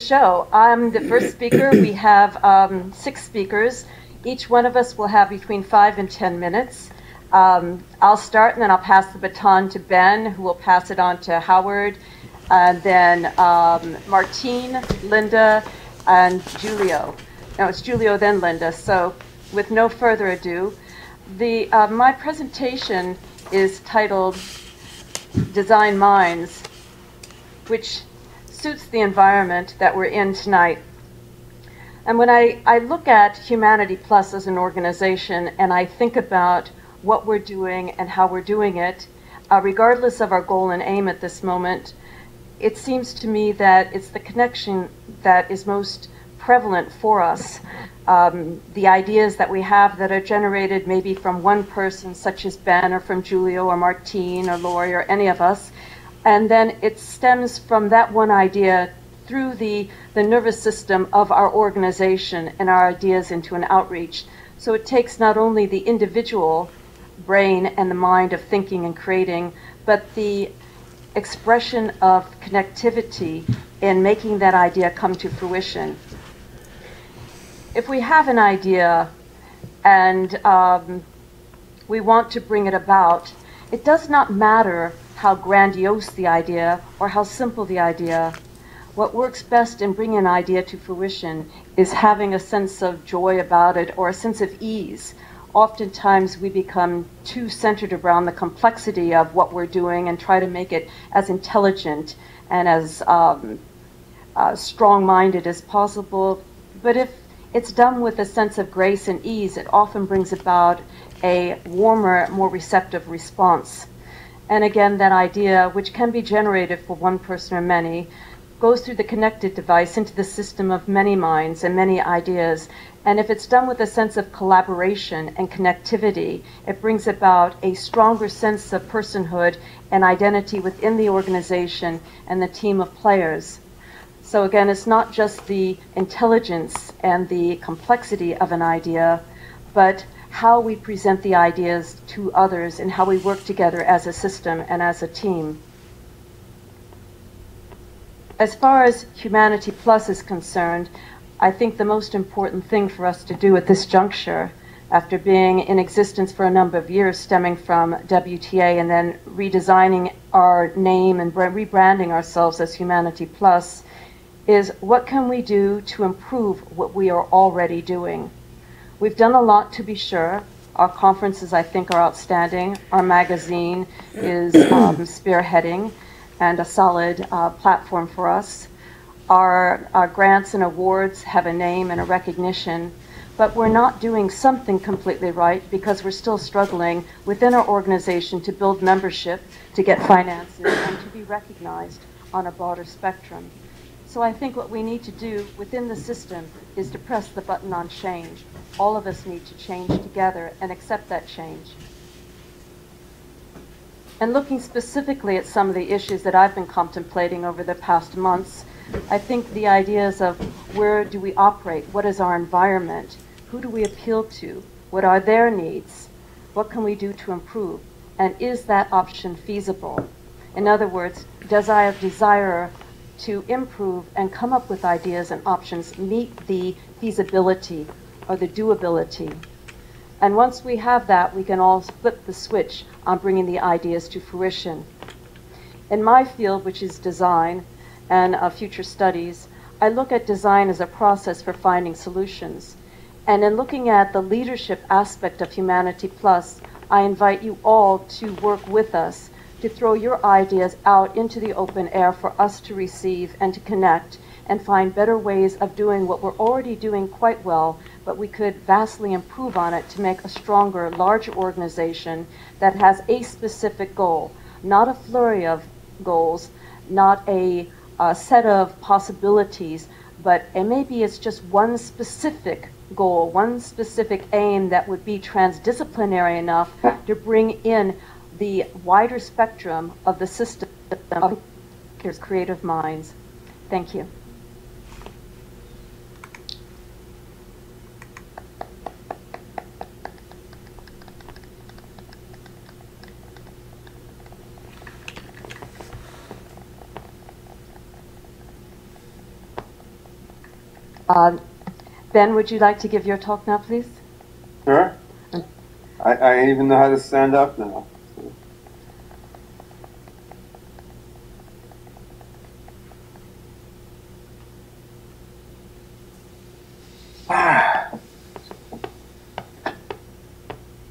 show. I'm the first speaker. We have 6 speakers. Each one of us will have between 5 and 10 minutes. I'll start and then I'll pass the baton to Ben, who will pass it on to Howard, and then Martine, Linda, and Julio. No, it's Julio, then Linda. So with no further ado, my presentation is titled Design Minds, which suits the environment that we're in tonight. And when I look at Humanity Plus as an organization and I think about what we're doing and how we're doing it, regardless of our goal and aim at this moment, it seems to me that it's the connection that is most prevalent for us. The ideas that we have that are generated maybe from one person, such as Ben, or from Julio, or Martine, or Lori, or any of us, and then it stems from that one idea through the nervous system of our organization and our ideas into an outreach. So it takes not only the individual brain and the mind of thinking and creating, but the expression of connectivity in making that idea come to fruition. If we have an idea and we want to bring it about, it does not matter how grandiose the idea or how simple the idea. What works best in bringing an idea to fruition is having a sense of joy about it or a sense of ease. Oftentimes we become too centered around the complexity of what we're doing and try to make it as intelligent and as strong-minded as possible. But if it's done with a sense of grace and ease, it often brings about a warmer, more receptive response. And again, that idea, which can be generated for one person or many, goes through the connected device into the system of many minds and many ideas. And if it's done with a sense of collaboration and connectivity, it brings about a stronger sense of personhood and identity within the organization and the team of players. So again, it's not just the intelligence and the complexity of an idea, but how we present the ideas to others and how we work together as a system and as a team. As far as Humanity Plus is concerned, I think the most important thing for us to do at this juncture, after being in existence for a number of years, stemming from WTA and then redesigning our name and rebranding ourselves as Humanity Plus, is what can we do to improve what we are already doing? We've done a lot, to be sure. Our conferences, I think, are outstanding. Our magazine is spearheading and a solid platform for us. Our grants and awards have a name and a recognition, but we're not doing something completely right because we're still struggling within our organization to build membership, to get finances, and to be recognized on a broader spectrum. So I think what we need to do within the system is to press the button on change. All of us need to change together and accept that change. And looking specifically at some of the issues that I've been contemplating over the past months, I think the ideas of where do we operate, what is our environment, who do we appeal to, what are their needs, what can we do to improve, and is that option feasible? In other words, does our desire to improve and come up with ideas and options meet the feasibility or the doability? And once we have that, we can all flip the switch on bringing the ideas to fruition. In my field, which is design and future studies, I look at design as a process for finding solutions. And in looking at the leadership aspect of Humanity Plus, I invite you all to work with us to throw your ideas out into the open air for us to receive and to connect and find better ways of doing what we're already doing quite well, but we could vastly improve on it to make a stronger, larger organization that has a specific goal, not a flurry of goals, not a set of possibilities, but maybe it's just one specific goal, one specific aim that would be transdisciplinary enough to bring in the wider spectrum of the system of creative minds. Thank you. Uh, Ben, would you like to give your talk now, please? Sure. I even know how to stand up now.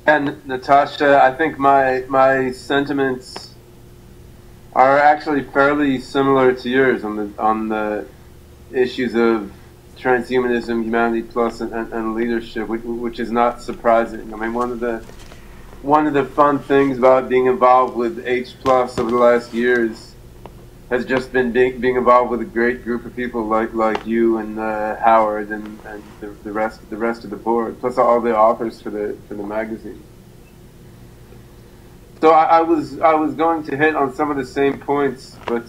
And Natasha, I think my sentiments are actually fairly similar to yours on the issues of transhumanism, humanity plus, and leadership, which is not surprising. I mean, one of the fun things about being involved with H plus over the last years has just been being involved with a great group of people like you and Howard and the rest of the board, plus all the authors for the magazine. So I was going to hit on some of the same points, but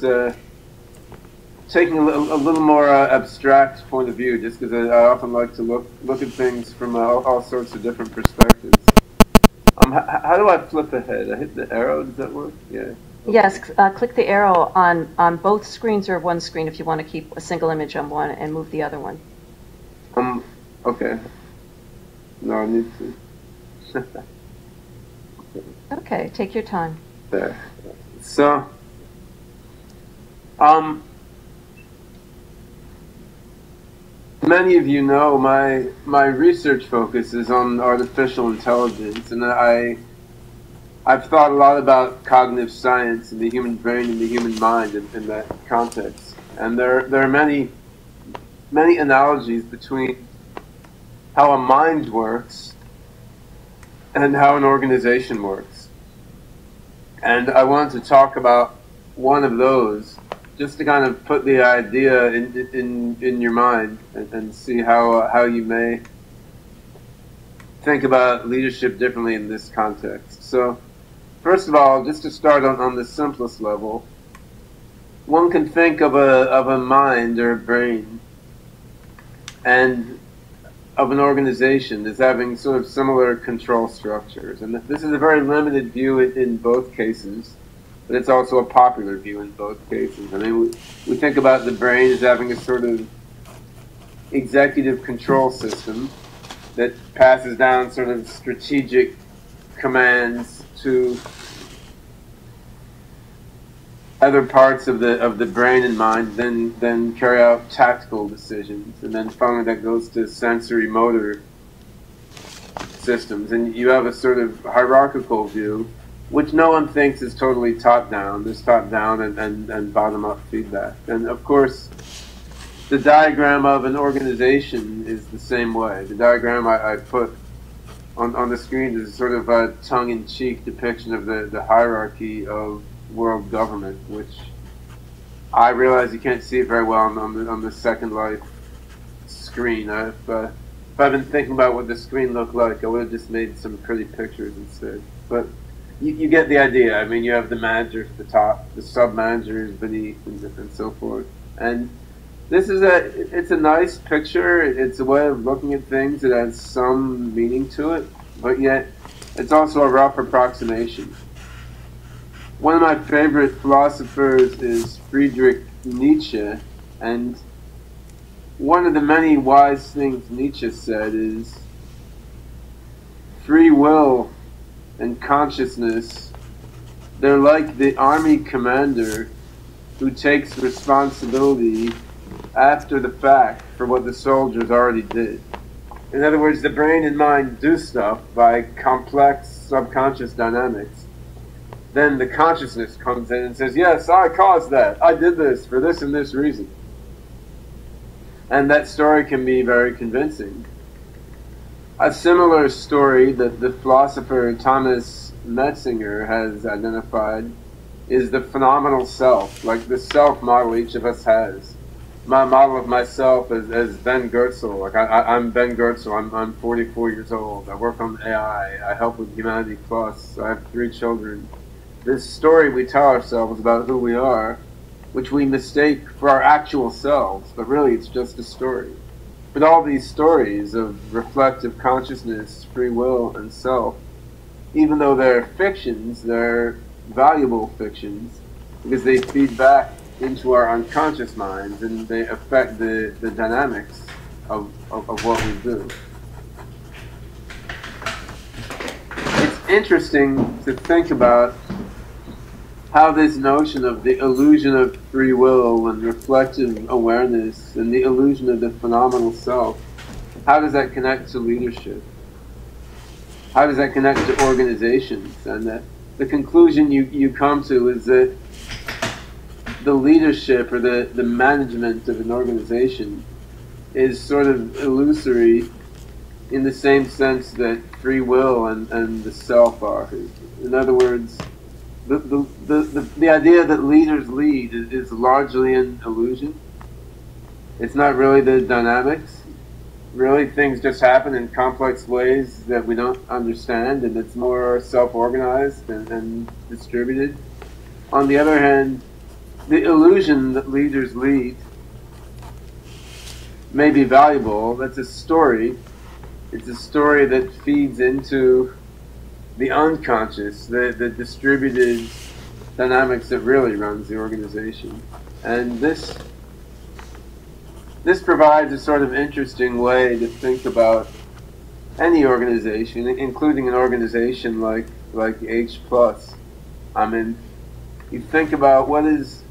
taking a little more abstract point of view, just because I often like to look at things from all sorts of different perspectives. How do I flip ahead? I hit the arrow. Does that work? Yeah. Yes, click the arrow on both screens or one screen if you want to keep a single image on one and move the other one. Okay. No, I need to. Okay, take your time. There. So, many of you know my research focus is on artificial intelligence, and I've thought a lot about cognitive science and the human brain and the human mind in that context. And there are many analogies between how a mind works and how an organization works. And I wanted to talk about one of those, just to kind of put the idea in your mind and see how you may think about leadership differently in this context. So, first of all, just to start on the simplest level, one can think of a mind or a brain and of an organization as having sort of similar control structures. And this is a very limited view in both cases, but it's also a popular view in both cases. I mean, we think about the brain as having a sort of executive control system that passes down sort of strategic commands to other parts of the brain and mind, then carry out tactical decisions, and then finally that goes to sensory motor systems. And you have a sort of hierarchical view, which no one thinks is totally top down. There's top down and bottom up feedback. And of course, the diagram of an organization is the same way. The diagram I put on the screen is sort of a tongue-in-cheek depiction of the hierarchy of world government, which I realize you can't see it very well on the Second Life screen. If I've been thinking about what the screen looked like, I would have just made some pretty pictures instead. But you get the idea. I mean, you have the managers at the top, the sub-managers beneath, and so forth. And this is it's a nice picture. It's a way of looking at things that has some meaning to it, but yet it's also a rough approximation. One of my favorite philosophers is Friedrich Nietzsche, and one of the many wise things Nietzsche said is free will and consciousness, they're like the army commander who takes responsibility after the fact for what the soldiers already did. In other words, the brain and mind do stuff by complex subconscious dynamics. Then the consciousness comes in and says, yes, I caused that. I did this for this and this reason. And that story can be very convincing. A similar story that the philosopher Thomas Metzinger has identified is the phenomenal self, like the self model each of us has. My model of myself is as Ben Goertzel. Like I'm Ben Goertzel. I'm 44 years old. I work on AI. I help with Humanity Plus. I have 3 children. This story we tell ourselves about who we are, which we mistake for our actual selves, but really it's just a story. But all these stories of reflective consciousness, free will, and self, even though they're fictions, they're valuable fictions because they feed back into our unconscious minds and they affect the dynamics of what we do. It's interesting to think about how this notion of the illusion of free will and reflective awareness and the illusion of the phenomenal self, how does that connect to leadership? How does that connect to organizations? And the conclusion you come to is that the leadership or the management of an organization is sort of illusory in the same sense that free will and the self are. In other words, the idea that leaders lead is largely an illusion. It's not really the dynamics. Really, things just happen in complex ways that we don't understand, and it's more self-organized and distributed. On the other hand, the illusion that leaders lead may be valuable. That's a story. It's a story that feeds into the unconscious, the distributed dynamics that really runs the organization. And this provides a sort of interesting way to think about any organization, including an organization like H+. I mean, you think about what is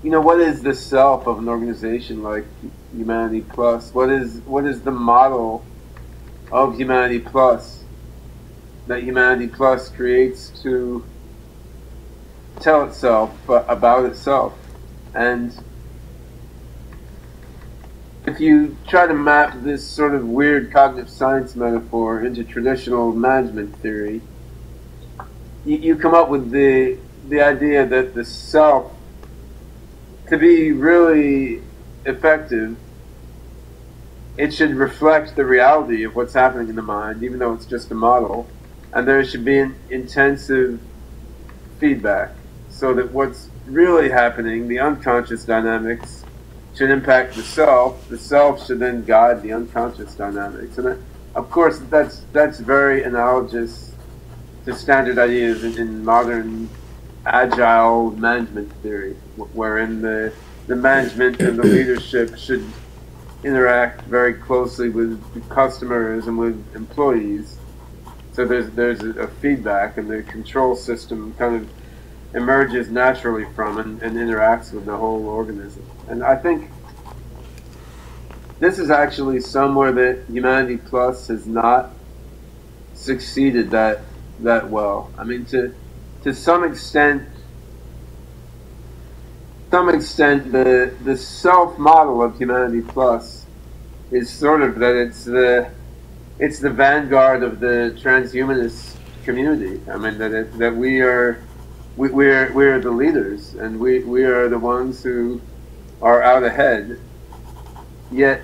the self of an organization like Humanity Plus? What is the model of Humanity Plus that Humanity Plus creates to tell itself about itself? And if you try to map this sort of weird cognitive science metaphor into traditional management theory, you come up with the idea that the self, to be really effective, it should reflect the reality of what's happening in the mind, even though it's just a model. And there should be an intensive feedback so that what's really happening, the unconscious dynamics, should impact the self. The self should then guide the unconscious dynamics. And of course, that's very analogous to standard ideas in modern agile management theory, wherein the management and the leadership should interact very closely with customers and with employees. So there's a feedback, and the control system kind of emerges naturally from and interacts with the whole organism. And I think this is actually somewhere that Humanity Plus has not succeeded that well. I mean, to some extent, the self model of Humanity Plus is sort of that it's the vanguard of the transhumanist community. I mean, that we're the leaders, and we are the ones who are out ahead. Yet,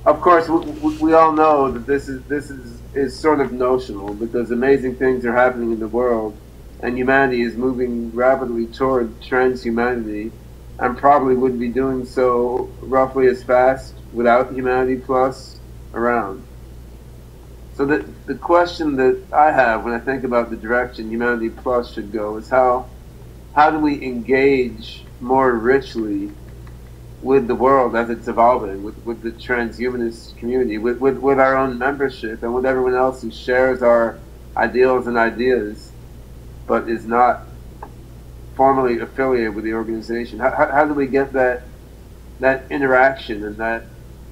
of course, we all know that this is sort of notional, because amazing things are happening in the world, and humanity is moving rapidly toward transhumanity, and probably would be doing so roughly as fast without Humanity Plus around. So the question that I have when I think about the direction Humanity Plus should go is how do we engage more richly with the world as it's evolving, with the transhumanist community, with our own membership, and with everyone else who shares our ideals and ideas, but is not formally affiliated with the organization. How do we get that interaction and that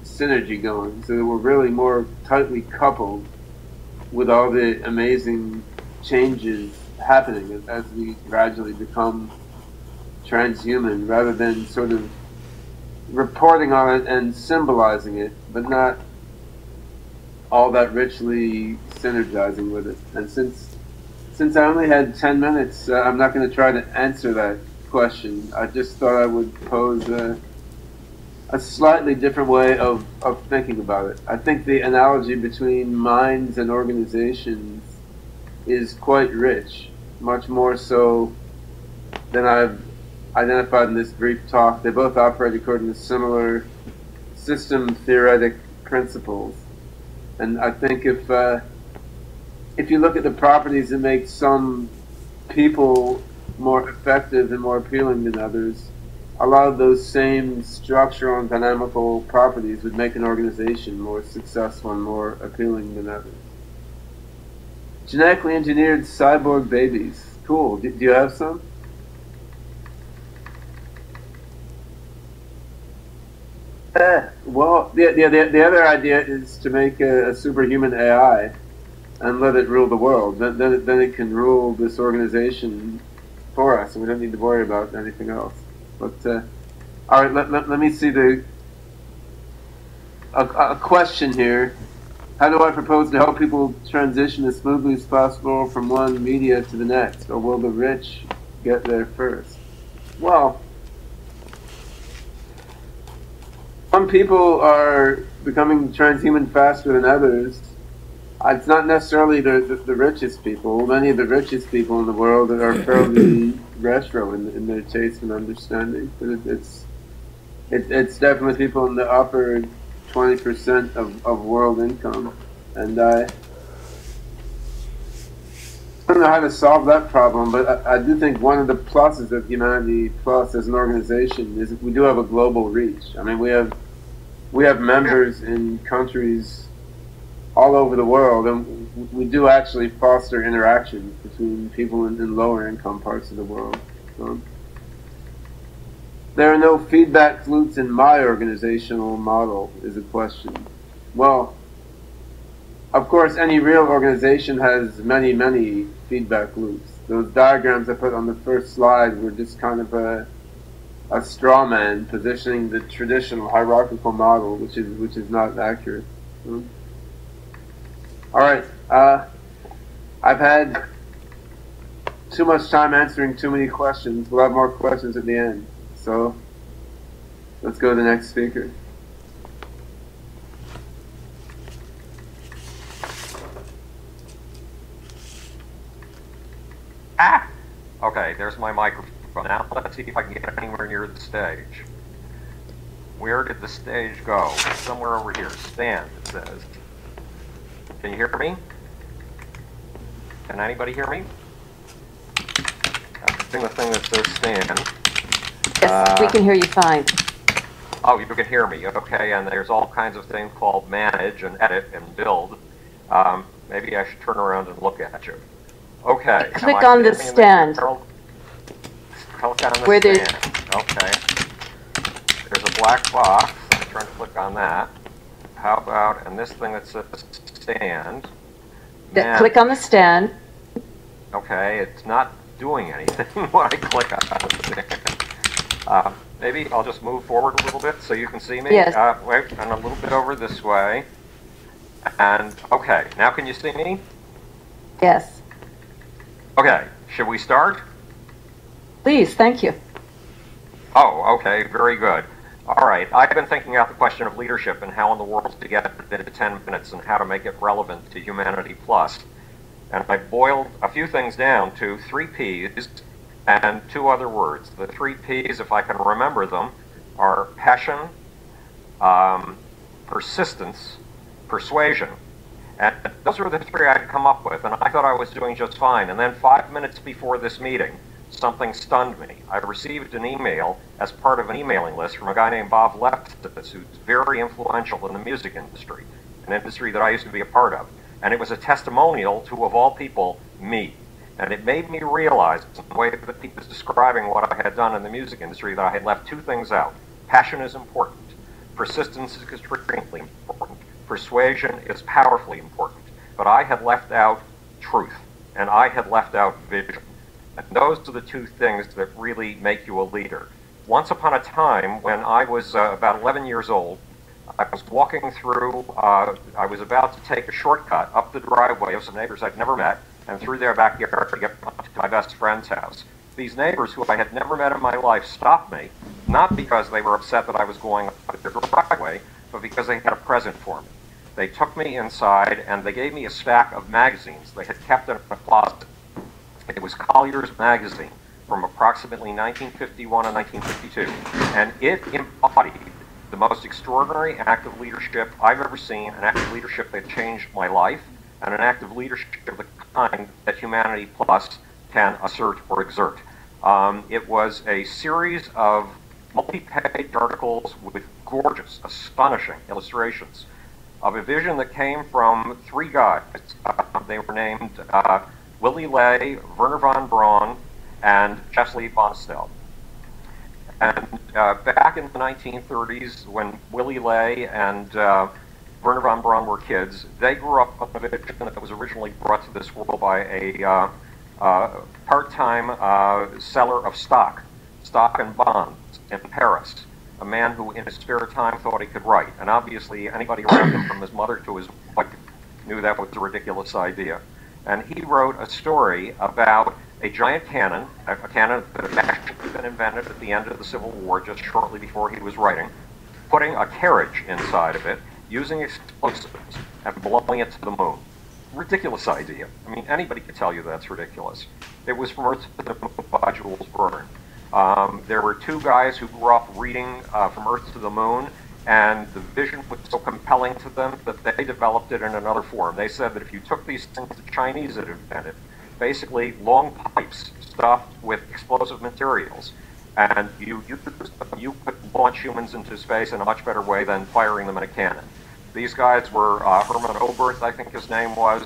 synergy going so that we're really more tightly coupled with all the amazing changes happening as we gradually become transhuman, rather than sort of reporting on it and symbolizing it, but not all that richly synergizing with it. And since I only had 10 minutes, I'm not going to try to answer that question. I just thought I would pose a slightly different way of thinking about it. I think the analogy between minds and organizations is quite rich, much more so than I've identified in this brief talk. They both operate according to similar system theoretic principles. And I think if you look at the properties that make some people more effective and more appealing than others, a lot of those same structural and dynamical properties would make an organization more successful and more appealing than others. Genetically engineered cyborg babies. Cool. Do you have some? Well, the other idea is to make a superhuman AI and let it rule the world. Then it can rule this organization for us, and we don't need to worry about anything else. But all right, let me see a question here. How do I propose to help people transition as smoothly as possible from one media to the next, or will the rich get there first? Well, some people are becoming transhuman faster than others. It's not necessarily the richest people. Many of the richest people in the world are fairly retro in their taste and understanding. But it's definitely people in the upper 20% of world income. And I don't know how to solve that problem, but I do think one of the pluses of Humanity Plus as an organization is we do have a global reach. I mean, we have members in countries all over the world, and we do actually foster interactions between people in lower income parts of the world. So, there are no feedback loops in my organizational model, is a question. Well, of course, any real organization has many, many feedback loops. Those diagrams I put on the first slide were just kind of a straw man positioning the traditional hierarchical model, which is not accurate. All right, I've had too much time answering too many questions. We'll have more questions at the end. So let's go to the next speaker. Okay, there's my microphone. Now let's see if I can get anywhere near the stage. Where did the stage go? Somewhere over here. Stand, it says. Can you hear me? Can anybody hear me? I'm pressing the thing that says stand. Yes, we can hear you fine. Oh, you can hear me. Okay, and there's all kinds of things called manage and edit and build. Maybe I should turn around and look at you. Okay. Click on the stand. Click on the Where stand. Okay. There's a black box. I'm trying to click on that. How about, and this thing that says stand. Click on the stand. Okay, it's not doing anything when I click on the stand. Maybe I'll just move forward a little bit so you can see me. Yes. Wait, and a little bit over this way. And, okay, now can you see me? Yes. Okay, should we start? Please, thank you. Oh, okay, very good. All right, I've been thinking about the question of leadership and how in the world to get it into 10 minutes and how to make it relevant to Humanity Plus. And I boiled a few things down to 3 P's and 2 other words. The 3 P's, if I can remember them, are passion, persistence, persuasion. And those were the 3 I'd come up with, and I thought I was doing just fine. And then 5 minutes before this meeting, something stunned me. I received an email as part of an emailing list from a guy named Bob Lefsetz, who's very influential in the music industry, an industry that I used to be a part of. And it was a testimonial to, of all people, me. And it made me realize, in the way that he was describing what I had done in the music industry, that I had left 2 things out. Passion is important. Persistence is extremely important. Persuasion is powerfully important. But I had left out truth, and I had left out vision. And those are the 2 things that really make you a leader. Once upon a time, when I was about 11 years old, I was walking through, I was about to take a shortcut up the driveway of some neighbors I'd never met, and through their backyard to get to my best friend's house. These neighbors, who I had never met in my life, stopped me, not because they were upset that I was going up their driveway, but because they had a present for me. They took me inside, and they gave me a stack of magazines they had kept in a closet. It was Collier's magazine from approximately 1951 and 1952, and it embodied the most extraordinary act of leadership I've ever seen, an act of leadership that changed my life, and an act of leadership of the kind that Humanity Plus can assert or exert. It was a series of multi-page articles with gorgeous, astonishing illustrations of a vision that came from three guys. They were named Willy Ley, Wernher von Braun, and Chesley von Estel. And back in the 1930s, when Willy Ley and Wernher von Braun were kids, they grew up on a vision that was originally brought to this world by a part-time seller of stock and bonds in Paris, a man who in his spare time thought he could write. And obviously anybody around him, from his mother to his wife, knew that was a ridiculous idea. And he wrote a story about a giant cannon, a cannon that had actually been invented at the end of the Civil War, just shortly before he was writing, putting a carriage inside of it, using explosives, and blowing it to the moon. Ridiculous idea. I mean, anybody could tell you that's ridiculous. It was From Earth to the Moon by Jules Verne. There were two guys who grew up reading From Earth to the Moon, and the vision was so compelling to them that they developed it in another form. They said that if you took these things the Chinese had invented, basically long pipes stuffed with explosive materials, and you could launch humans into space in a much better way than firing them in a cannon. These guys were Hermann Oberth, I think his name was,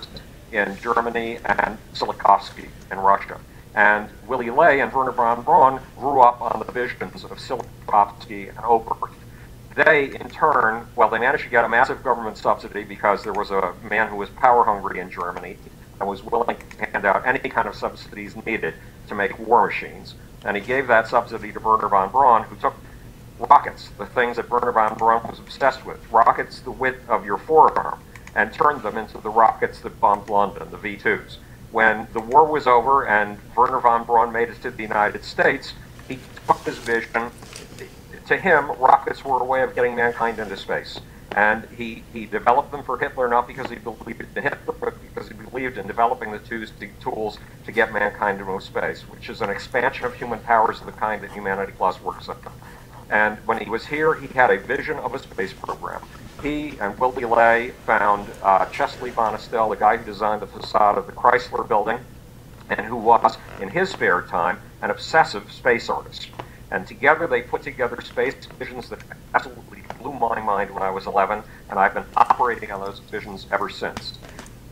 in Germany, and Tsiolkovsky in Russia. And Willy Ley and Wernher von Braun grew up on the visions of Tsiolkovsky and Oberth. They, in turn, well, they managed to get a massive government subsidy because there was a man who was power hungry in Germany and was willing to hand out any kind of subsidies needed to make war machines. And he gave that subsidy to Wernher von Braun, who took rockets, the things that Wernher von Braun was obsessed with, rockets the width of your forearm, and turned them into the rockets that bombed London, the V-2s. When the war was over and Wernher von Braun made it to the United States, he took his vision. To him, rockets were a way of getting mankind into space. And he developed them for Hitler, not because he believed in Hitler, but because he believed in developing the tools to get mankind into space, which is an expansion of human powers of the kind that Humanity Plus works on. And when he was here, he had a vision of a space program. He and Willy Ley found Chesley von Estel, the guy who designed the facade of the Chrysler building, and who was, in his spare time, an obsessive space artist. And together they put together space visions that absolutely blew my mind when I was 11, and I've been operating on those visions ever since.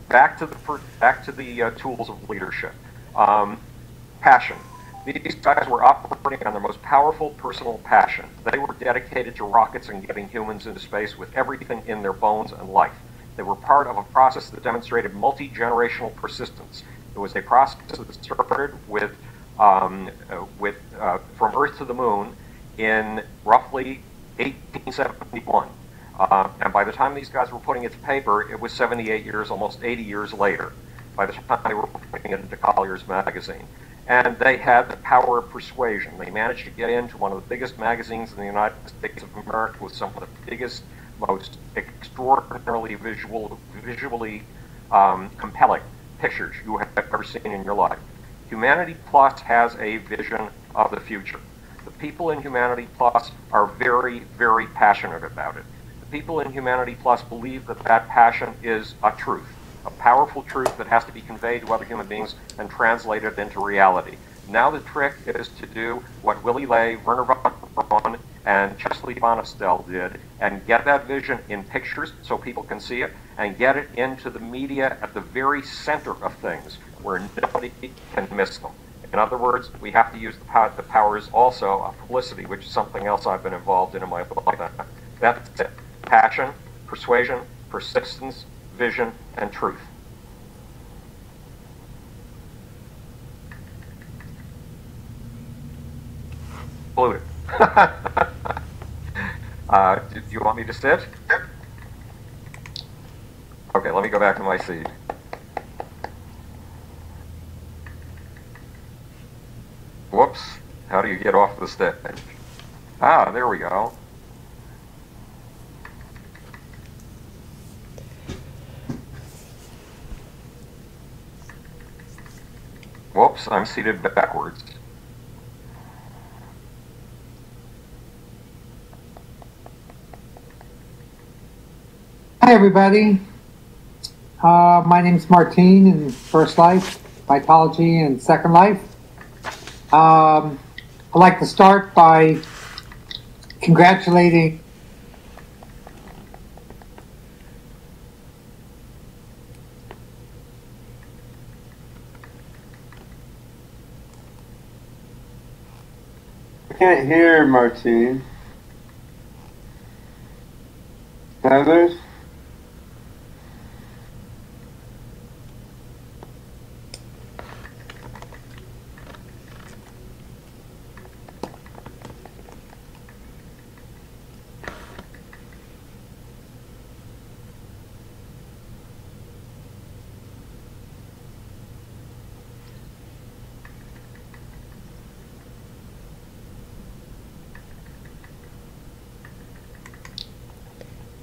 Back to the tools of leadership. Passion. These guys were operating on their most powerful personal passion. They were dedicated to rockets and getting humans into space with everything in their bones and life. They were part of a process that demonstrated multi-generational persistence. It was a process that started with From Earth to the Moon in roughly 1871. And by the time these guys were putting it to paper, it was 78 years, almost 80 years later, by the time they were putting it into Collier's magazine. And they had the power of persuasion. They managed to get into one of the biggest magazines in the United States of America with some of the biggest, most extraordinarily visually compelling pictures you have ever seen in your life. Humanity Plus has a vision of the future. The people in Humanity Plus are very, very passionate about it. The people in Humanity Plus believe that that passion is a truth, a powerful truth that has to be conveyed to other human beings and translated into reality. Now the trick is to do what Willy Ley, Wernher von Braun, and Chesley von Estel did, and get that vision in pictures so people can see it, and get it into the media at the very center of things, where nobody can miss them. In other words, we have to use the powers also of publicity, which is something else I've been involved in my life. That's it. Passion, persuasion, persistence, vision, and truth. Included. Do you want me to sit? Okay, let me go back to my seat. Whoops, how do you get off the stage? Ah, there we go. Whoops, I'm seated backwards. Hi everybody, my name's Martine in First Life, Vitology, and Second Life. I'd like to start by congratulating I can't hear Martine. Others?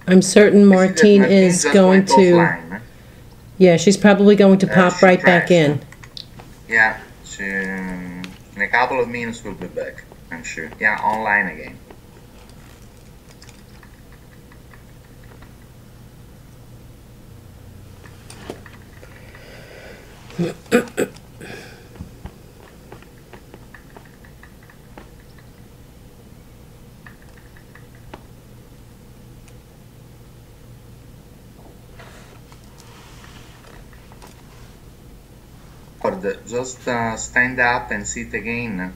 I'm certain Martine Martine is just going went to. offline. Yeah, she's probably going to pop she right back crashed. in. Yeah, she, in a couple of minutes will be back, I'm sure. Yeah, online again. Just stand up and sit again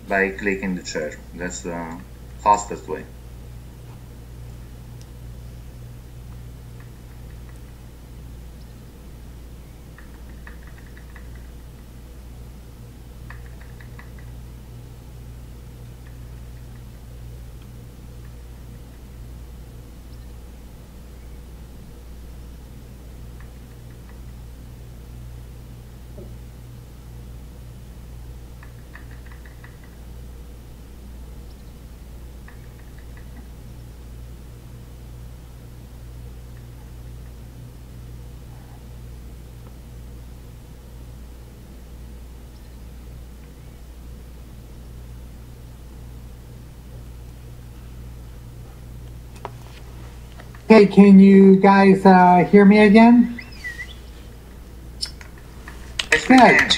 by clicking the chair. That's the fastest way. Okay, can you guys hear me again? Yes, we Good. can.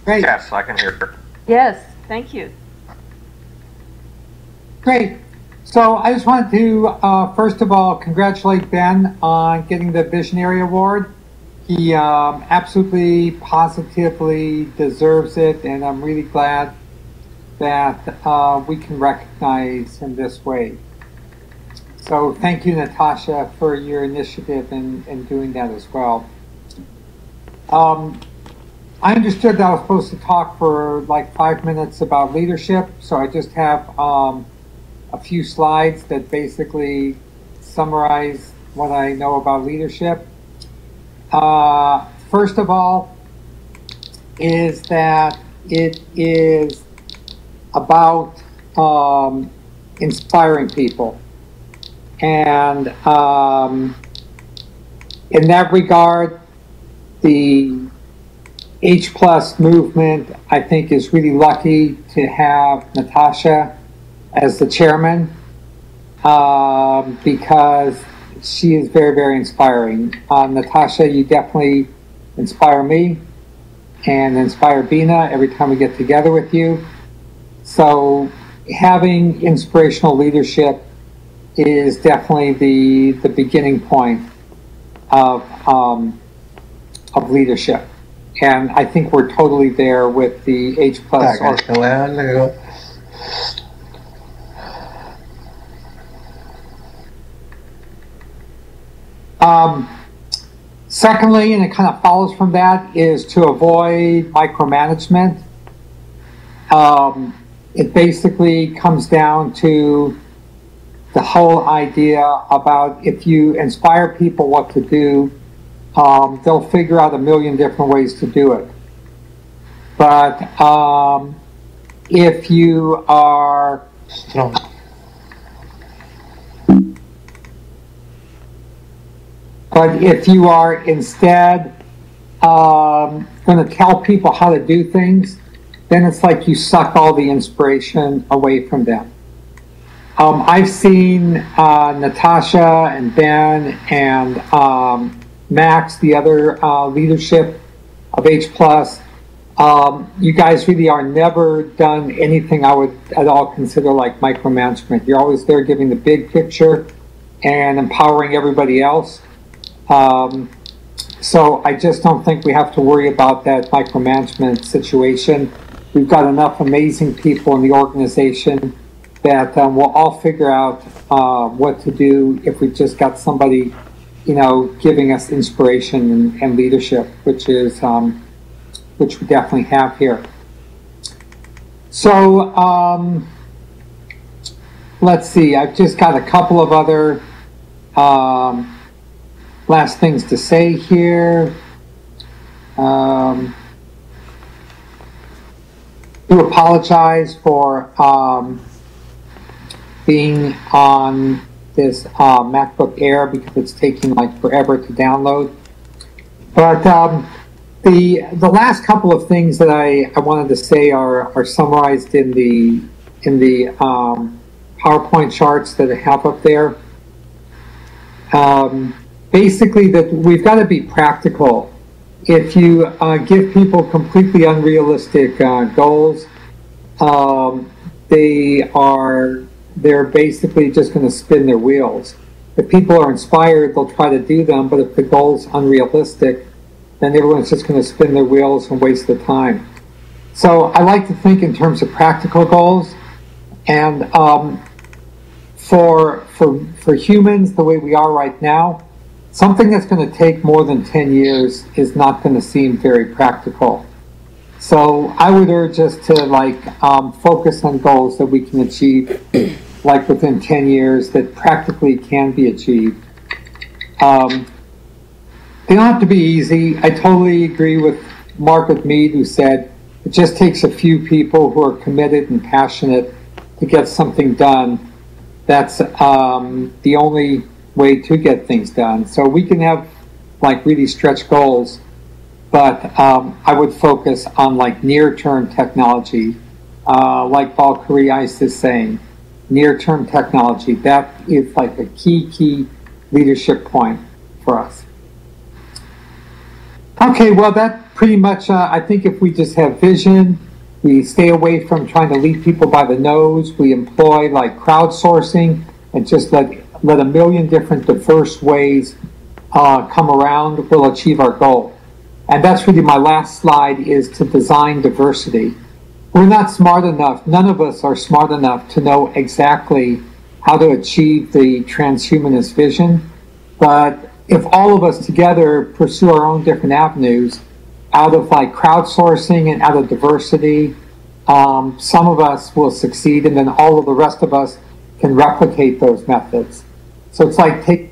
Great, Yes, I can hear her. Yes, thank you. great. So I just wanted to, first of all, congratulate Ben on getting the Visionary Award. He absolutely, positively deserves it, and I'm really glad that we can recognize him this way. So thank you, Natasha, for your initiative in doing that as well. I understood that I was supposed to talk for like 5 minutes about leadership, so I just have a few slides that basically summarize what I know about leadership. First of all, is that it is about inspiring people. And in that regard, the H Plus movement, I think, is really lucky to have Natasha as the chairman because she is very, very inspiring. Natasha, you definitely inspire me and inspire Bina every time we get together with you. So having inspirational leadership is definitely the beginning point of leadership. And I think we're totally there with the H plus. Secondly, and it kind of follows from that, is to avoid micromanagement. It basically comes down to the whole idea about if you inspire people what to do, they'll figure out a million different ways to do it. But if you are instead going to tell people how to do things, then it's like you suck all the inspiration away from them. I've seen Natasha and Ben and Max, the other leadership of H Plus, you guys really are never done anything I would at all consider like micromanagement. You're always there giving the big picture and empowering everybody else. So I just don't think we have to worry about that micromanagement situation. We've got enough amazing people in the organization that we'll all figure out what to do if we just got somebody, you know, giving us inspiration and leadership, which is which we definitely have here. So let's see. I've just got a couple of other last things to say here. Do apologize for being on this MacBook Air because it's taking like forever to download. But the last couple of things that I wanted to say are summarized in the PowerPoint charts that I have up there. Basically, that we've got to be practical. If you give people completely unrealistic goals, they're basically just going to spin their wheels. If people are inspired, they'll try to do them, but if the goal's unrealistic, then everyone's just going to spin their wheels and waste their time. So I like to think in terms of practical goals, and for humans, the way we are right now, something that's going to take more than 10 years is not going to seem very practical. So I would urge us to focus on goals that we can achieve like within 10 years that practically can be achieved. They don't have to be easy. I totally agree with Margaret Mead, who said it just takes a few people who are committed and passionate to get something done. That's the only way to get things done. So we can have like really stretch goals, but I would focus on like near-term technology, like Valkyrie Ice is saying, near-term technology. That is like a key leadership point for us. Okay, well that pretty much, I think if we just have vision, we stay away from trying to lead people by the nose, we employ like crowdsourcing and just let a million different diverse ways come around, we'll achieve our goal. And that's really my last slide, is to design diversity. We're not smart enough, none of us are smart enough to know exactly how to achieve the transhumanist vision, but if all of us together pursue our own different avenues out of like crowdsourcing and out of diversity, some of us will succeed and then all of the rest of us can replicate those methods. So it's like take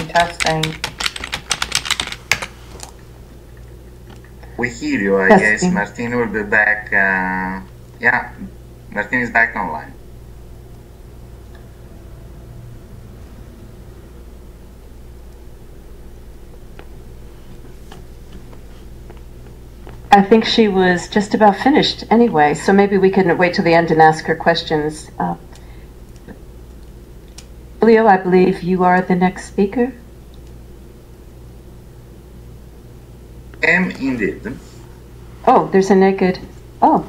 Testing. We hear you, I guess. Martin will be back. Yeah, Martin is back online. I think she was just about finished anyway, so maybe we can wait till the end and ask her questions. Leo, I believe you are the next speaker. Indeed. Oh, there's a naked. Oh.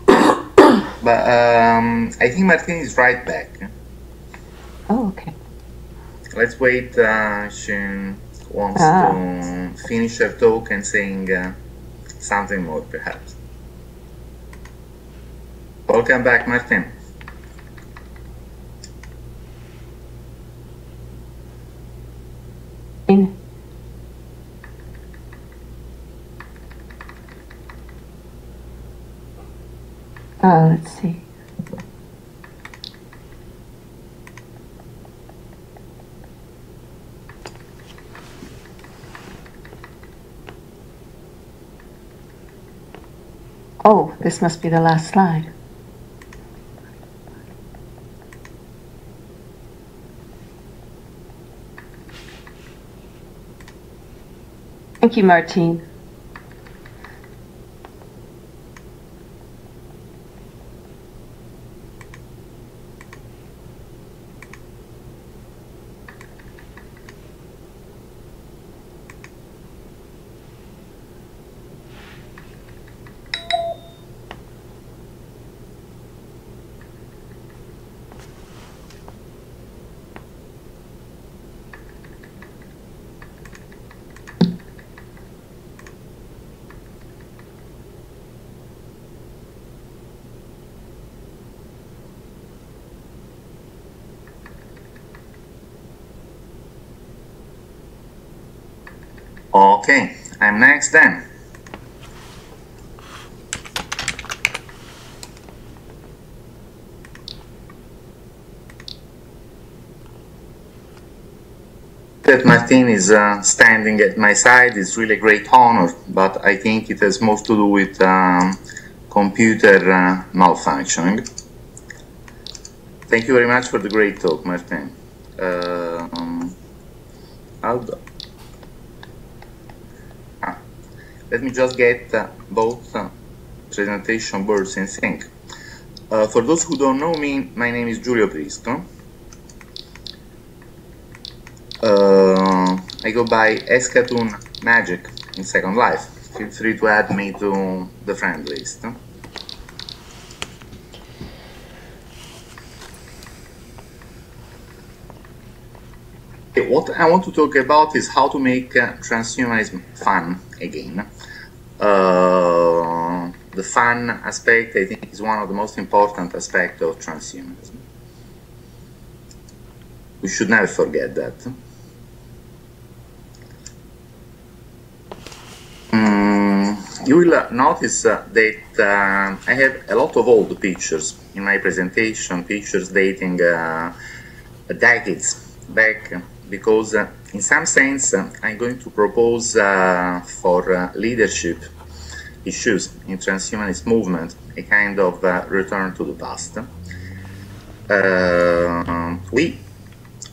But I think Martin is right back. Oh, okay. Let's wait. She wants to finish her talk and saying something more, perhaps. Welcome back, Martin. Let's see. Oh, this must be the last slide. Thank you, Martine. Okay, I'm next then. That Martine is standing at my side is really a great honor, but I think it has most to do with computer malfunctioning. Thank you very much for the great talk, Martine. Let me just get both presentation boards in sync. For those who don't know me, my name is Giulio Prisco. I go by Escatoon Magic in Second Life. Feel free to add me to the friend list. Okay, what I want to talk about is how to make transhumanism fun again. The fun aspect, I think, is one of the most important aspects of transhumanism. We should never forget that. You will notice that I have a lot of old pictures in my presentation, pictures dating decades back, because in some sense I'm going to propose for leadership issues in transhumanist movement a kind of return to the past.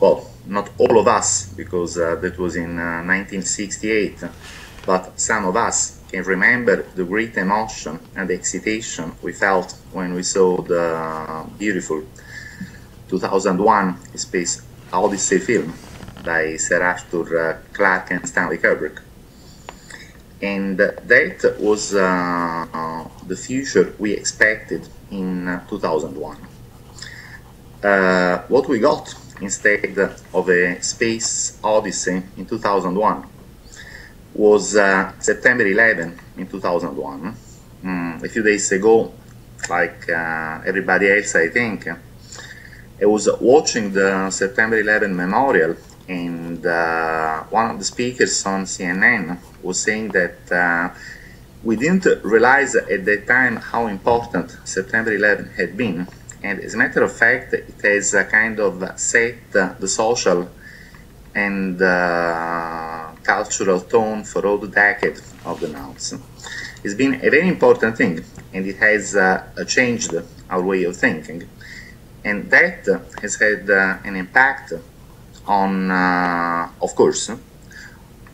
Well, not all of us, because that was in 1968, but some of us can remember the great emotion and excitation we felt when we saw the beautiful 2001 A Space Odyssey film by Sir Arthur Clarke and Stanley Kubrick. And that was the future we expected in 2001. What we got instead of a space odyssey in 2001 was September 11 in 2001. A few days ago, like everybody else, I think, I was watching the September 11 memorial, and one of the speakers on CNN was saying that we didn't realize at that time how important September 11 had been, and as a matter of fact, it has kind of set the social and cultural tone for all the decade of the Nauts. It's been a very important thing, and it has changed our way of thinking, and that has had an impact on, of course,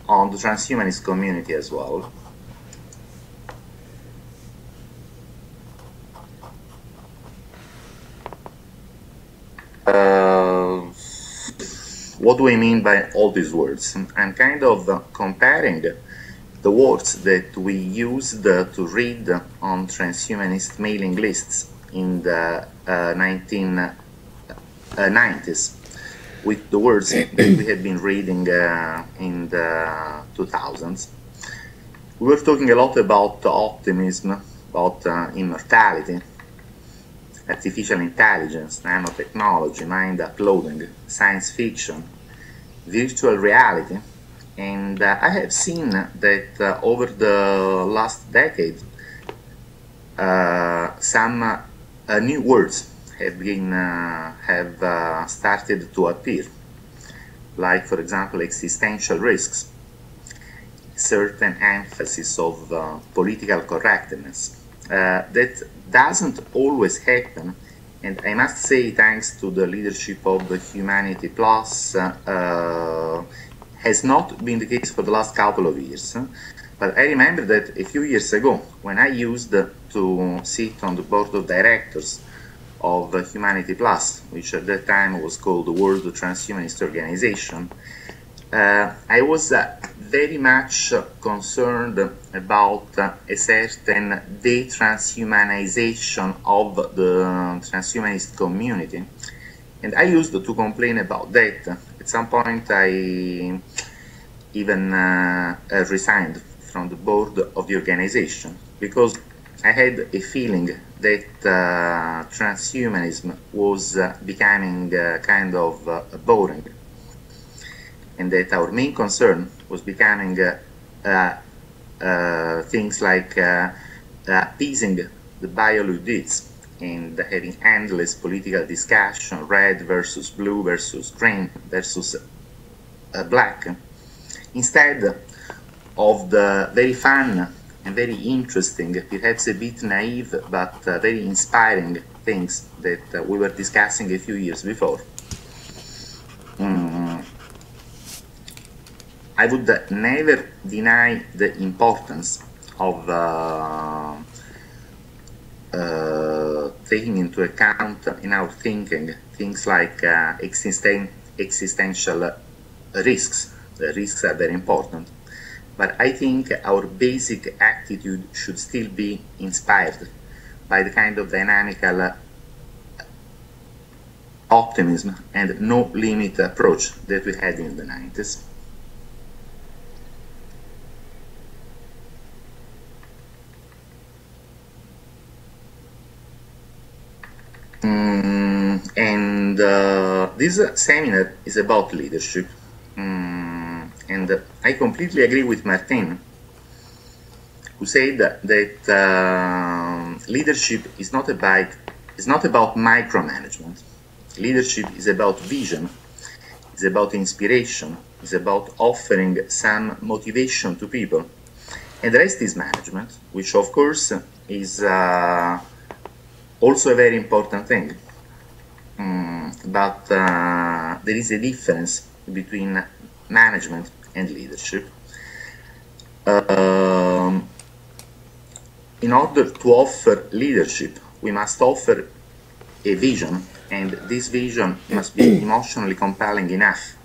on the transhumanist community as well. What do I mean by all these words? I'm kind of comparing the words that we used to read on transhumanist mailing lists in the 1990s with the words that we had been reading in the 2000s. We were talking a lot about optimism, about immortality, artificial intelligence, nanotechnology, mind uploading, science fiction, virtual reality, and I have seen that over the last decade some new words have started to appear, like, for example, existential risks, certain emphasis of political correctness. That doesn't always happen, and I must say, thanks to the leadership of Humanity Plus, has not been the case for the last couple of years. But I remember that a few years ago, when I used to sit on the board of directors of Humanity Plus, which at that time was called the World Transhumanist Organization, I was very much concerned about a certain de-transhumanization of the transhumanist community. And I used to complain about that. At some point I even resigned from the board of the organization, because I had a feeling that transhumanism was becoming kind of boring, and that our main concern was becoming things like appeasing the bioludites and having endless political discussion, red versus blue versus green versus black, instead of the very fun and very interesting, perhaps a bit naive, but very inspiring things that we were discussing a few years before. I would never deny the importance of taking into account in our thinking things like existential risks. The risks are very important. But I think our basic attitude should still be inspired by the kind of dynamical optimism and no-limit approach that we had in the 90s. This seminar is about leadership. And I completely agree with Martin, who said that leadership is not about micromanagement. Leadership is about vision, it's about inspiration, it's about offering some motivation to people. And the rest is management, which of course is also a very important thing. But there is a difference between management and leadership. In order to offer leadership, we must offer a vision, and this vision must be emotionally compelling enough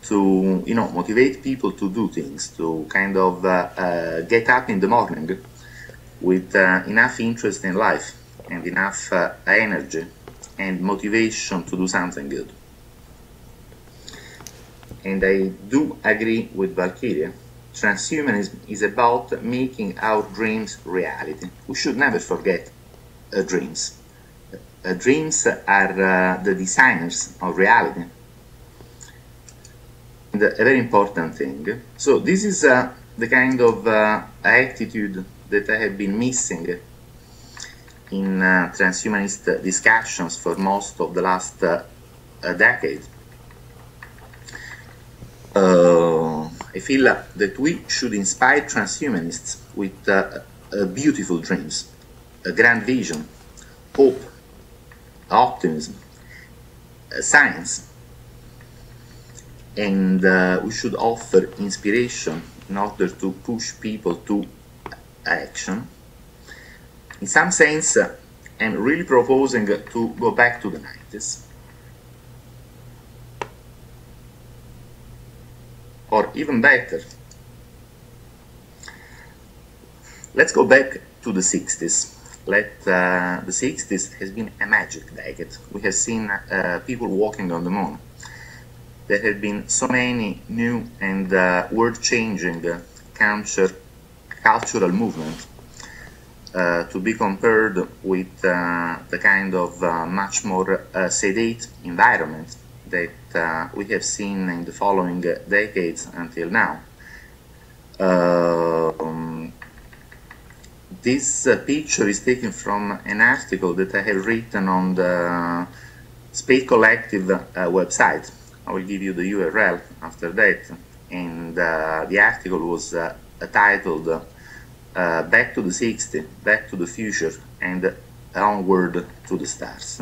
to, motivate people to do things, to kind of get up in the morning with enough interest in life and enough energy and motivation to do something good. And I do agree with Valkyria. Transhumanism is about making our dreams reality. We should never forget dreams. Dreams are the designers of reality. And a very important thing. So this is the kind of attitude that I have been missing in transhumanist discussions for most of the last decade. I feel that we should inspire transhumanists with beautiful dreams, a grand vision, hope, optimism, science, and we should offer inspiration in order to push people to action. In some sense, I'm really proposing to go back to the 90s. Or even better, let's go back to the 60s. The 60s has been a magic decade. We have seen people walking on the moon. There have been so many new and world-changing cultural movements to be compared with the kind of much more sedate environment that we have seen in the following decades until now. This picture is taken from an article that I have written on the Space Collective website. I will give you the URL after that. And the article was titled Back to the 60s, Back to the Future, and Onward to the Stars.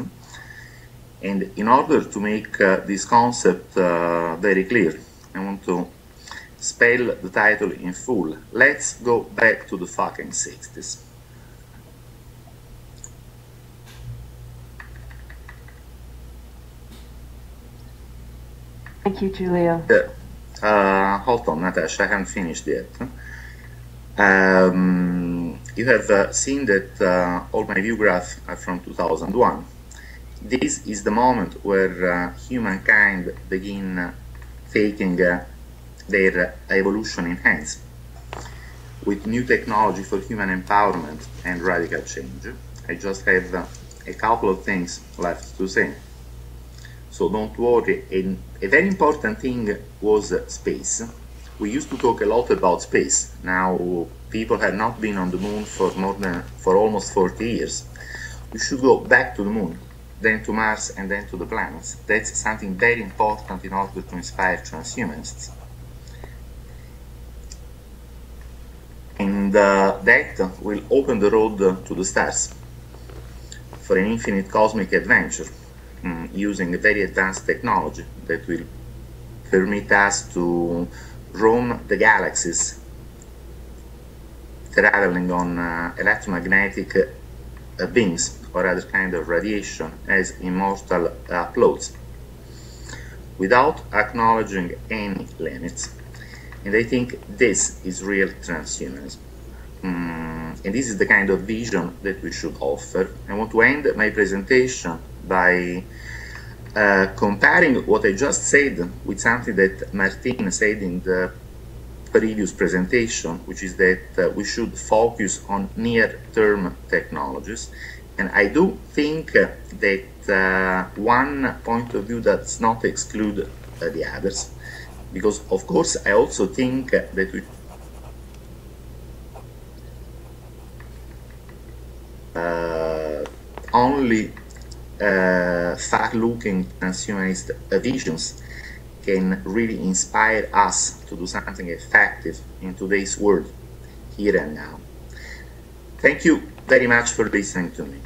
And in order to make this concept very clear, I want to spell the title in full. Let's go back to the fucking 60s. Thank you, Giulio. Hold on, Natasha, I haven't finished yet. You have seen that all my view graphs are from 2001. This is the moment where humankind begin taking their evolution in hands with new technology for human empowerment and radical change. I just have a couple of things left to say. So don't worry. A very important thing was space. We used to talk a lot about space. Now people have not been on the moon for almost 40 years. We should go back to the moon, then to Mars, and then to the planets. That's something very important in order to inspire transhumanists. And that will open the road to the stars for an infinite cosmic adventure, using a very advanced technology that will permit us to roam the galaxies, traveling on electromagnetic beams or other kind of radiation as immortal uploads, without acknowledging any limits. And I think this is real transhumanism. And this is the kind of vision that we should offer. I want to end my presentation by comparing what I just said with something that Martin said in the previous presentation, which is that we should focus on near-term technologies. And I do think that one point of view does not exclude the others, because of course I also think that we only far-looking transhumanist visions can really inspire us to do something effective in today's world, here and now. Thank you very much for listening to me.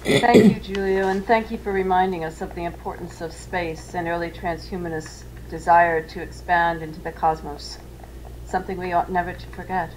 Thank you, Giulio, and thank you for reminding us of the importance of space and early transhumanists' desire to expand into the cosmos, something we ought never to forget.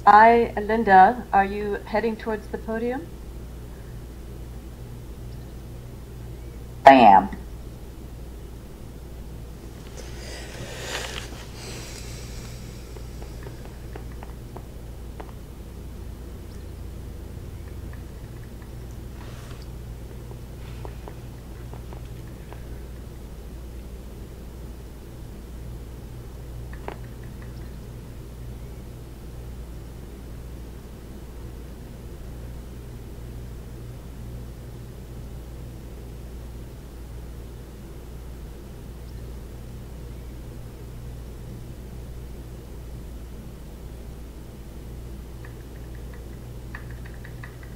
Hi, Linda, are you heading towards the podium? I am.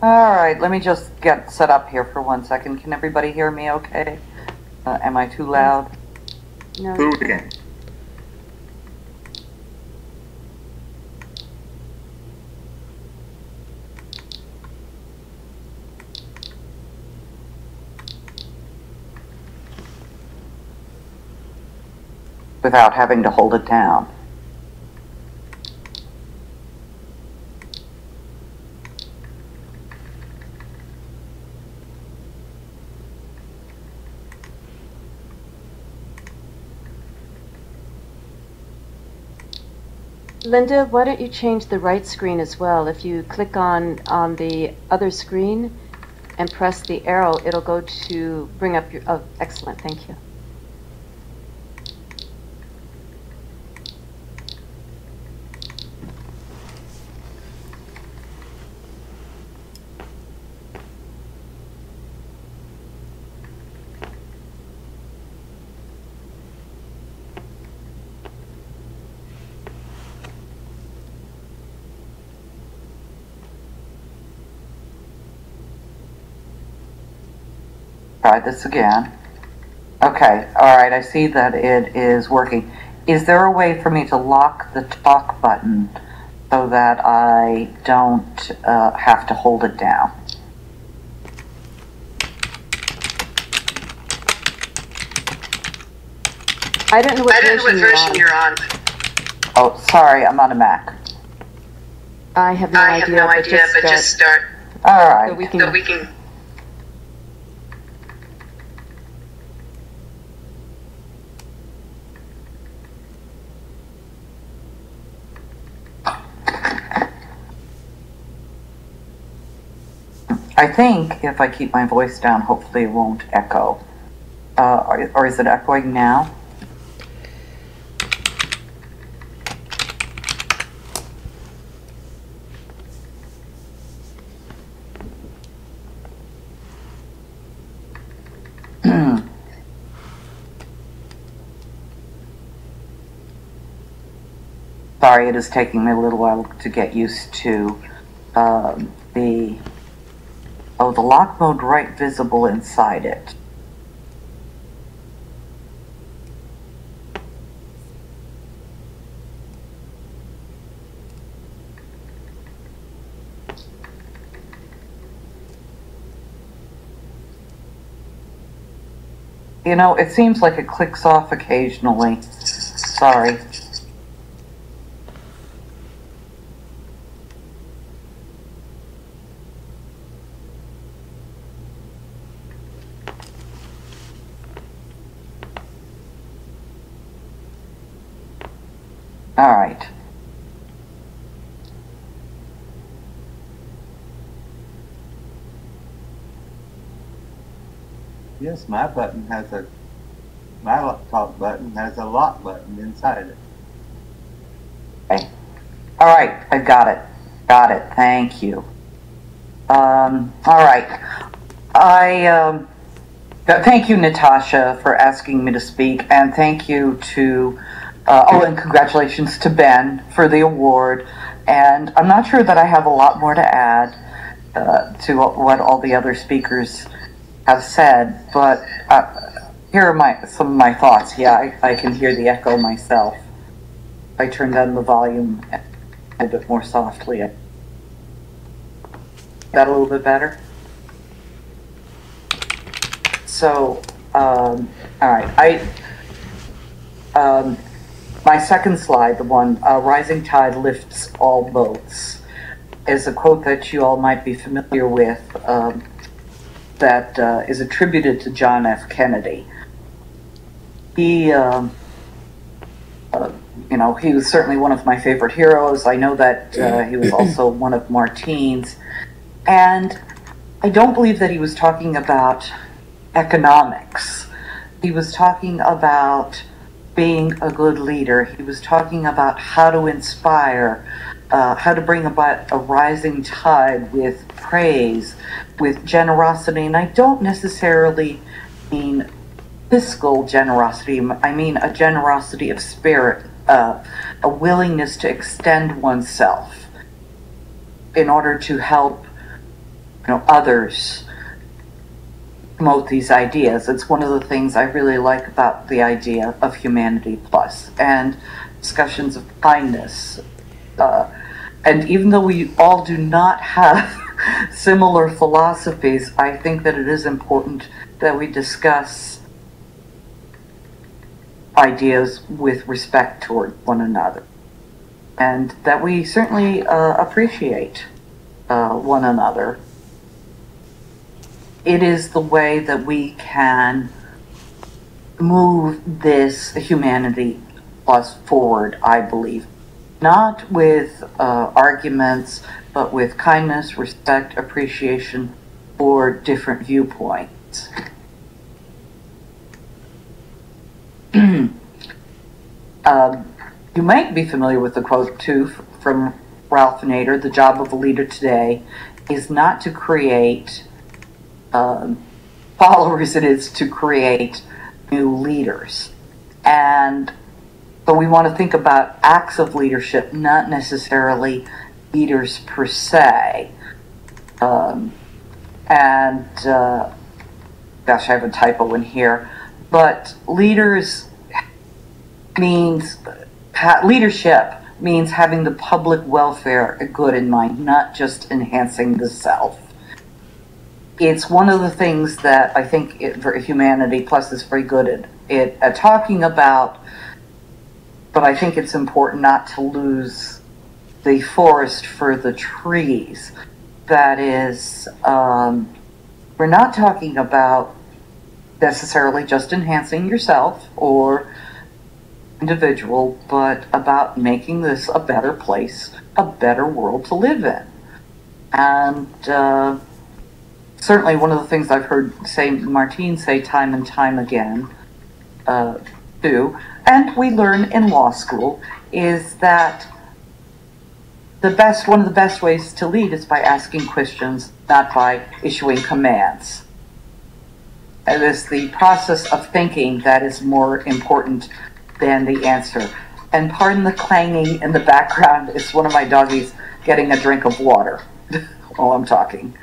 All right, let me just get set up here for 1 second. Can everybody hear me okay? Am I too loud? No. Do it again. Without having to hold it down. Linda, why don't you change the right screen as well? If you click on the other screen and press the arrow, it'll go to bring up your, oh, excellent, thank you. Try this again. Okay, alright, I see that it is working. Is there a way for me to lock the talk button so that I don't have to hold it down? I don't know what version you're on. Oh, sorry, I'm on a Mac. I have no idea, but just start. Alright. So we can I think if I keep my voice down, hopefully it won't echo. Or is it echoing now? Sorry, it is taking me a little while to get used to the lock mode right visible inside it. You know, it seems like it clicks off occasionally. Sorry. All right. Yes, my laptop button has a lock button inside it. Okay. All right, I got it. Got it. Thank you. All right. Thank you, Natasha, for asking me to speak, and thank you to, and congratulations to Ben for the award. And I'm not sure that I have a lot more to add to what all the other speakers have said, but here are some of my thoughts. Yeah, I can hear the echo myself. I turned down the volume a bit more softly. That a little bit better? So, all right, my second slide, the one, rising tide lifts all boats, is a quote that you all might be familiar with, that is attributed to John F. Kennedy. He, you know, he was certainly one of my favorite heroes. I know that he was also one of Martine's. And I don't believe that he was talking about economics. He was talking about being a good leader. He was talking about how to inspire, how to bring about a rising tide with praise, with generosity. And I don't necessarily mean fiscal generosity. I mean a generosity of spirit, a willingness to extend oneself in order to help, you know, others promote these ideas. It's one of the things I really like about the idea of Humanity Plus and discussions of kindness. And even though we all do not have similar philosophies, I think that it is important that we discuss ideas with respect toward one another, and that we certainly appreciate one another. It is the way that we can move this Humanity Plus forward, I believe. not with arguments, but with kindness, respect, appreciation for different viewpoints. You might be familiar with the quote, too, from Ralph Nader: the job of a leader today is not to create followers, it is to create new leaders. And so we want to think about acts of leadership, not necessarily leaders per se. Gosh, I have a typo in here. But leadership means having the public welfare good in mind, not just enhancing the self. It's one of the things that I think Humanity Plus is very good at talking about, but I think it's important not to lose the forest for the trees. That is, we're not talking about necessarily just enhancing yourself or individual, but about making this a better place, a better world to live in. And certainly one of the things I've heard Martine say time and time again, too, and we learn in law school, is that one of the best ways to lead is by asking questions, not by issuing commands. It is the process of thinking that is more important than the answer. And pardon the clanging in the background, it's one of my doggies getting a drink of water while I'm talking.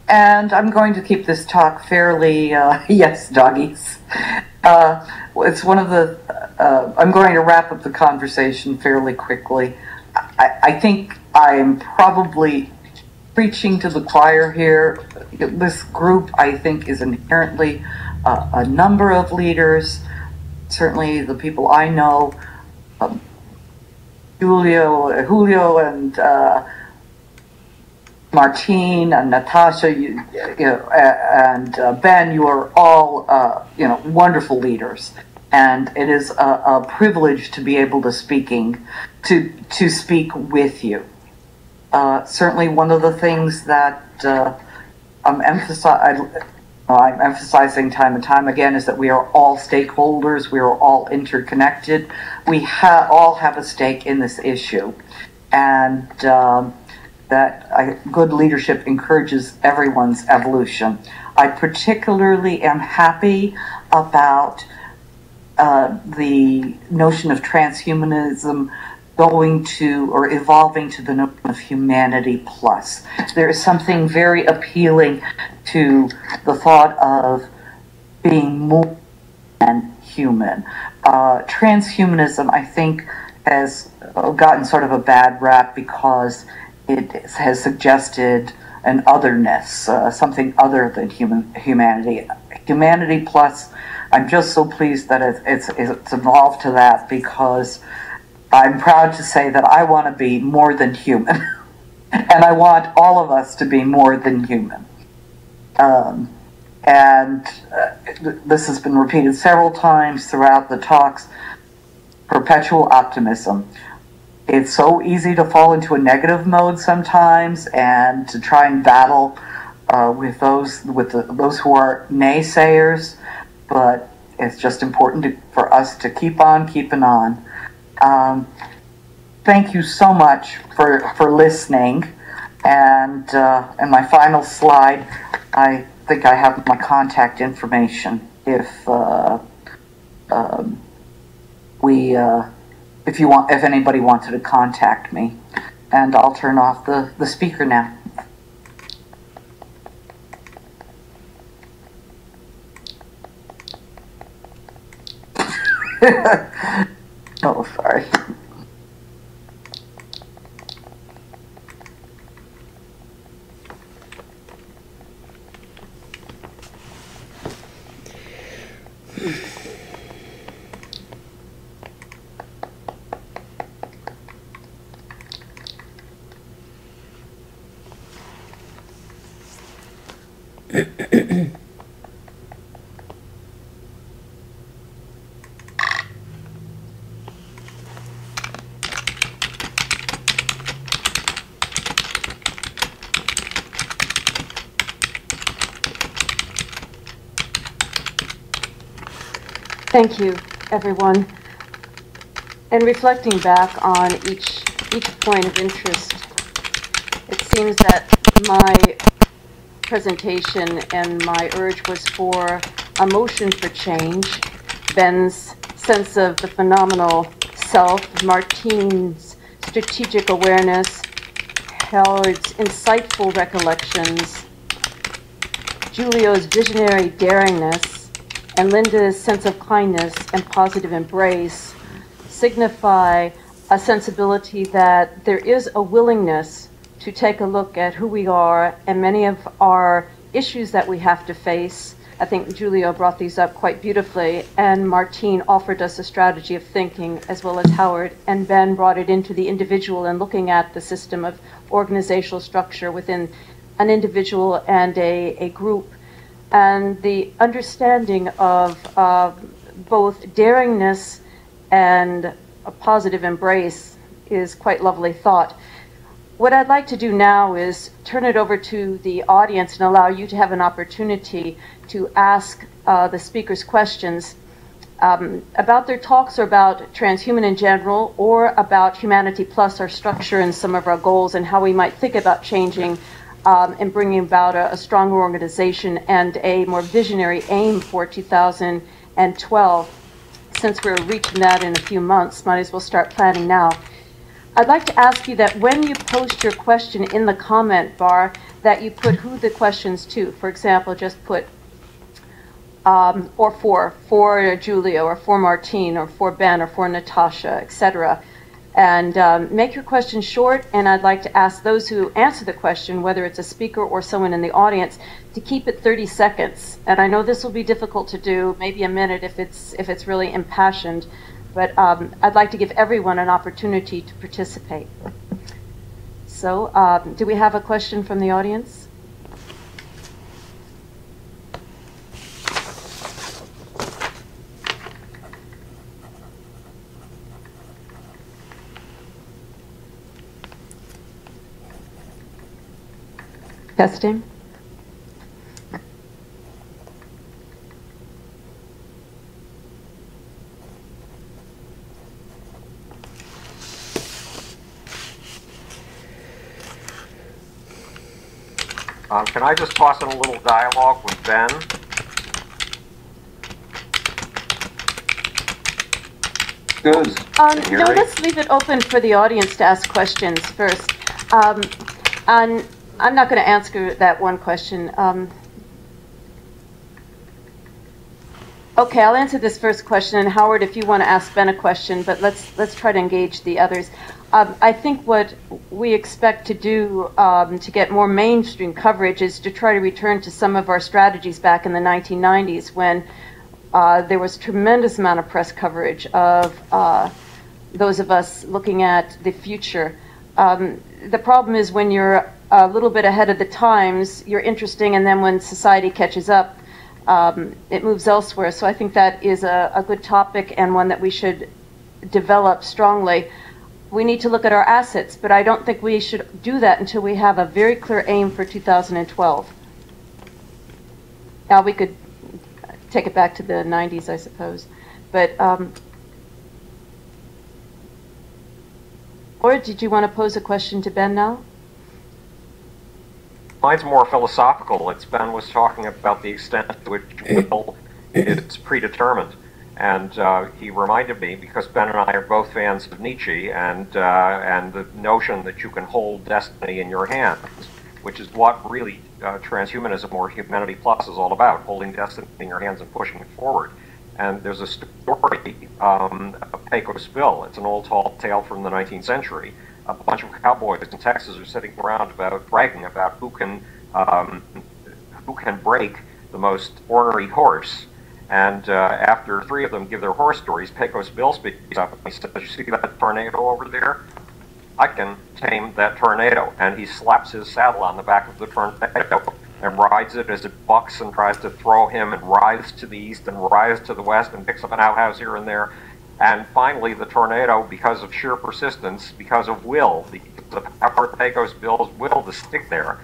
And I'm going to keep this talk fairly, yes, doggies. It's one of the, I'm going to wrap up the conversation fairly quickly. I think I'm probably preaching to the choir here. This group, I think, is inherently a number of leaders. Certainly the people I know, Julio and Martine and Natasha, and Ben, you are all, wonderful leaders. And it is a privilege to be able to speak with you. Certainly one of the things that I'm emphasizing time and time again is that we are all stakeholders, we are all interconnected, we all have a stake in this issue, and that good leadership encourages everyone's evolution. I particularly am happy about the notion of transhumanism going to or evolving to the notion of humanity plus. There is something very appealing to the thought of being more than human. Transhumanism, I think, has gotten sort of a bad rap because it has suggested an otherness, something other than humanity. Humanity plus, I'm just so pleased that it's evolved to that, because I'm proud to say that I want to be more than human. And I want all of us to be more than human. This has been repeated several times throughout the talks. Perpetual optimism. It's so easy to fall into a negative mode sometimes, and to try and battle with those who are naysayers. But it's just important for us to keep on keeping on. Thank you so much for listening. And my final slide, I think I have my contact information if anybody wanted to contact me. And I'll turn off the speaker now. Oh, sorry. Thank you, everyone. And reflecting back on each point of interest, it seems that my presentation and my urge was for a motion for change, Ben's sense of the phenomenal self, Martine's strategic awareness, Howard's insightful recollections, Julio's visionary daringness, and Linda's sense of kindness and positive embrace signify a sensibility that there is a willingness to take a look at who we are and many of our issues that we have to face. I think Julio brought these up quite beautifully, and Martine offered us a strategy of thinking, as well as Howard, and Ben brought it into the individual and looking at the system of organizational structure within an individual and a group, and the understanding of both daringness and a positive embrace is quite lovely thought. What I'd like to do now is turn it over to the audience and allow you to have an opportunity to ask the speakers questions about their talks or about transhuman in general, or about Humanity Plus, our structure and some of our goals, and how we might think about changing and bringing about a stronger organization and a more visionary aim for 2012. Since we're reaching that in a few months, might as well start planning now. I'd like to ask you that when you post your question in the comment bar, that you put who the question's to. For example, just put or for Julio, or for Martine, or for Ben, or for Natasha, etc. And make your question short, and I'd like to ask those who answer the question, whether it's a speaker or someone in the audience, to keep it 30 seconds. And I know this will be difficult to do, maybe a minute if it's really impassioned, but I'd like to give everyone an opportunity to participate. So, do we have a question from the audience? Testing. Can I just toss in a little dialogue with Ben? Good. No, let's leave it open for the audience to ask questions first. And I'm not going to answer that one question. Okay, I'll answer this first question, and Howard, if you want to ask Ben a question, but let's try to engage the others. I think what we expect to do to get more mainstream coverage is to try to return to some of our strategies back in the 1990s, when there was tremendous amount of press coverage of those of us looking at the future. The problem is when you're a little bit ahead of the times, you're interesting, and then when society catches up, it moves elsewhere. So I think that is a good topic, and one that we should develop strongly. We need to look at our assets, but I don't think we should do that until we have a very clear aim for 2012. Now we could take it back to the 90s, I suppose. But, or did you want to pose a question to Ben now? Mine's more philosophical. It's Ben was talking about the extent to which will is predetermined. And he reminded me, because Ben and I are both fans of Nietzsche, and the notion that you can hold destiny in your hands, which is what really transhumanism or Humanity Plus is all about, holding destiny in your hands and pushing it forward. And there's a story of Pecos Bill. It's an old tall tale from the 19th century. A bunch of cowboys in Texas are sitting around bragging about who can break the most ornery horse. And after three of them give their horse stories, Pecos Bill speaks up and he says, "You see that tornado over there? I can tame that tornado." And he slaps his saddle on the back of the tornado and rides it as it bucks and tries to throw him, and writhes to the east and writhes to the west and picks up an outhouse here and there. And finally, the tornado, because of sheer persistence, because of will, because of power of Pecos Bill's will to stick there,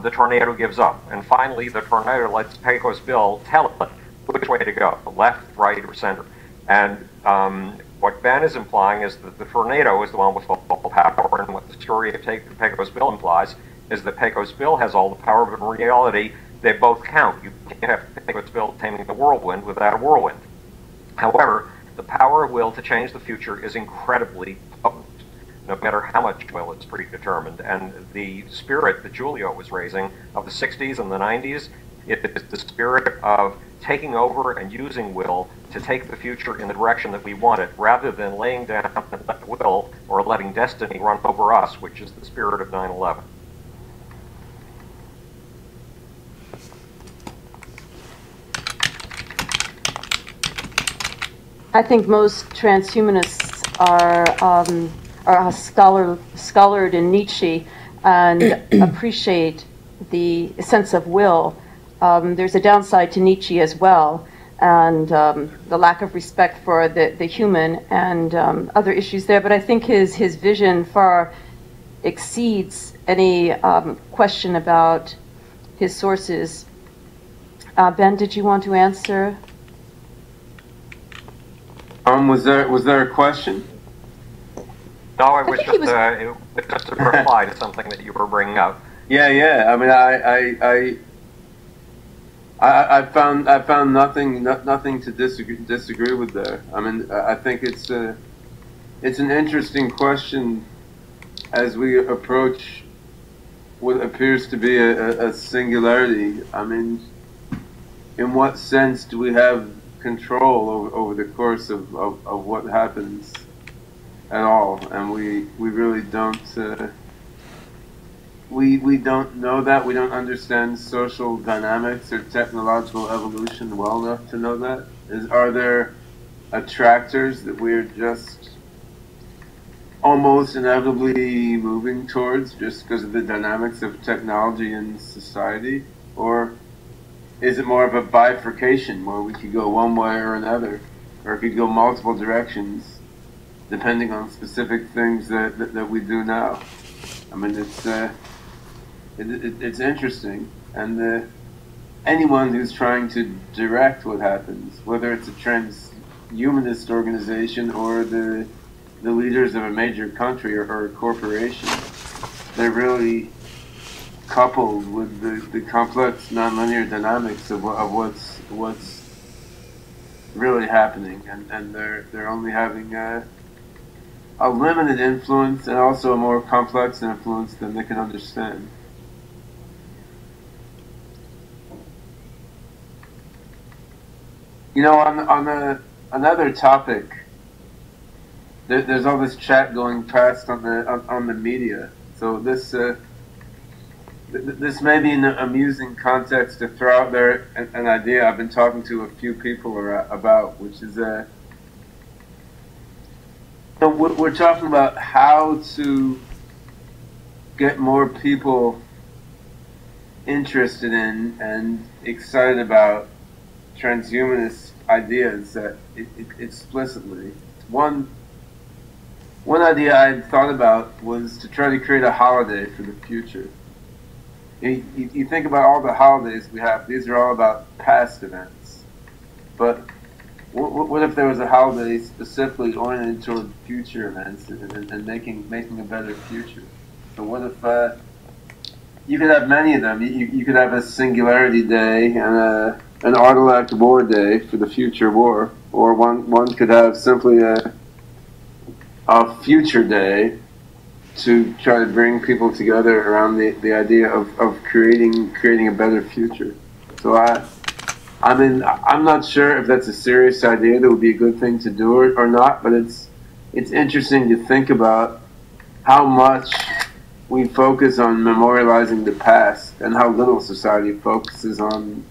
the tornado gives up. And finally, the tornado lets Pecos Bill tell it which way to go, left, right, or center. And what Ben is implying is that the tornado is the one with all the power, and what the story of Pecos Bill implies is that Pecos Bill has all the power, but in reality, they both count. You can't have Pecos Bill taming the whirlwind without a whirlwind. However, the power of will to change the future is incredibly potent, no matter how much will is predetermined. And the spirit that Giulio was raising of the 60s and the 90s, it is the spirit of taking over and using will to take the future in the direction that we want it, rather than laying down and let will or letting destiny run over us, which is the spirit of 9/11. I think most transhumanists are scholared in Nietzsche and appreciate the sense of will. There's a downside to Nietzsche as well, and the lack of respect for the human and other issues there. But I think his vision far exceeds any question about his sources. Ben, did you want to answer? Was there a question? No, it was just a reply to something that you were bringing up. Yeah. I mean, I found nothing to disagree with there. I mean, I think it's an interesting question as we approach what appears to be a singularity. I mean, in what sense do we have control over the course of what happens at all? And we really don't. We don't know that. We don't understand social dynamics or technological evolution well enough to know that. Are there attractors that we're just almost inevitably moving towards just because of the dynamics of technology and society? Or is it more of a bifurcation where we could go one way or another, or it could go multiple directions depending on specific things that we do now? I mean, it's interesting, and anyone who's trying to direct what happens, whether it's a transhumanist organization or the leaders of a major country or a corporation, they're really coupled with the complex nonlinear dynamics of what's really happening, and they're only having a limited influence and also a more complex influence than they can understand. You know, on another topic, there's all this chat going past on the media. So this may be an amusing context to throw out there an idea I've been talking to a few people about, which is we're talking about how to get more people interested in and excited about transhumanist ideas that explicitly. One idea I had thought about was to try to create a holiday for the future. You think about all the holidays we have; these are all about past events. But what if there was a holiday specifically oriented toward future events and making a better future? So what if you could have many of them? You could have a Singularity Day and an Artilac War Day for the future war, or one could have simply a future day to try to bring people together around the idea of creating a better future. So I mean, I'm not sure if that's a serious idea that would be a good thing to do or not, but it's interesting to think about how much we focus on memorializing the past and how little society focuses on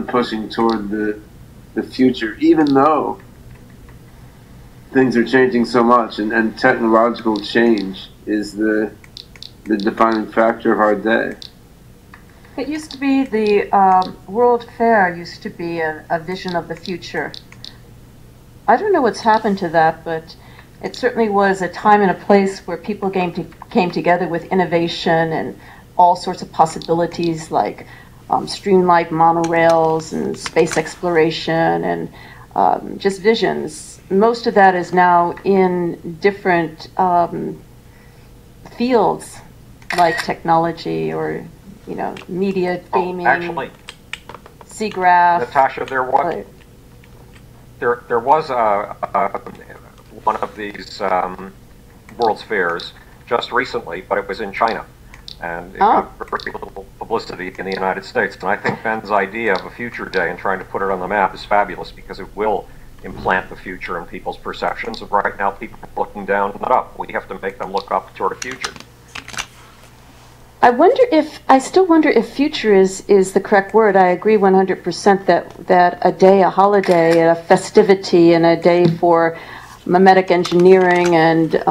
pushing toward the future, even though things are changing so much, and technological change is the defining factor of our day. It used to be the World Fair used to be a vision of the future. I don't know what's happened to that, but it certainly was a time and a place where people came together with innovation and all sorts of possibilities like streamlined monorails and space exploration and just visions. Most of that is now in different fields like technology or, media, gaming, Actually, SIGGRAPH. Natasha, there was one of these World's Fairs just recently, but it was in China. And it got very little publicity in the United States. And I think Ben's idea of a future day and trying to put it on the map is fabulous because it will implant the future in people's perceptions. And right now, people are looking down, not up. We have to make them look up toward a future. I still wonder if future is the correct word. I agree 100% that a day, a holiday, a festivity, and a day for mimetic engineering and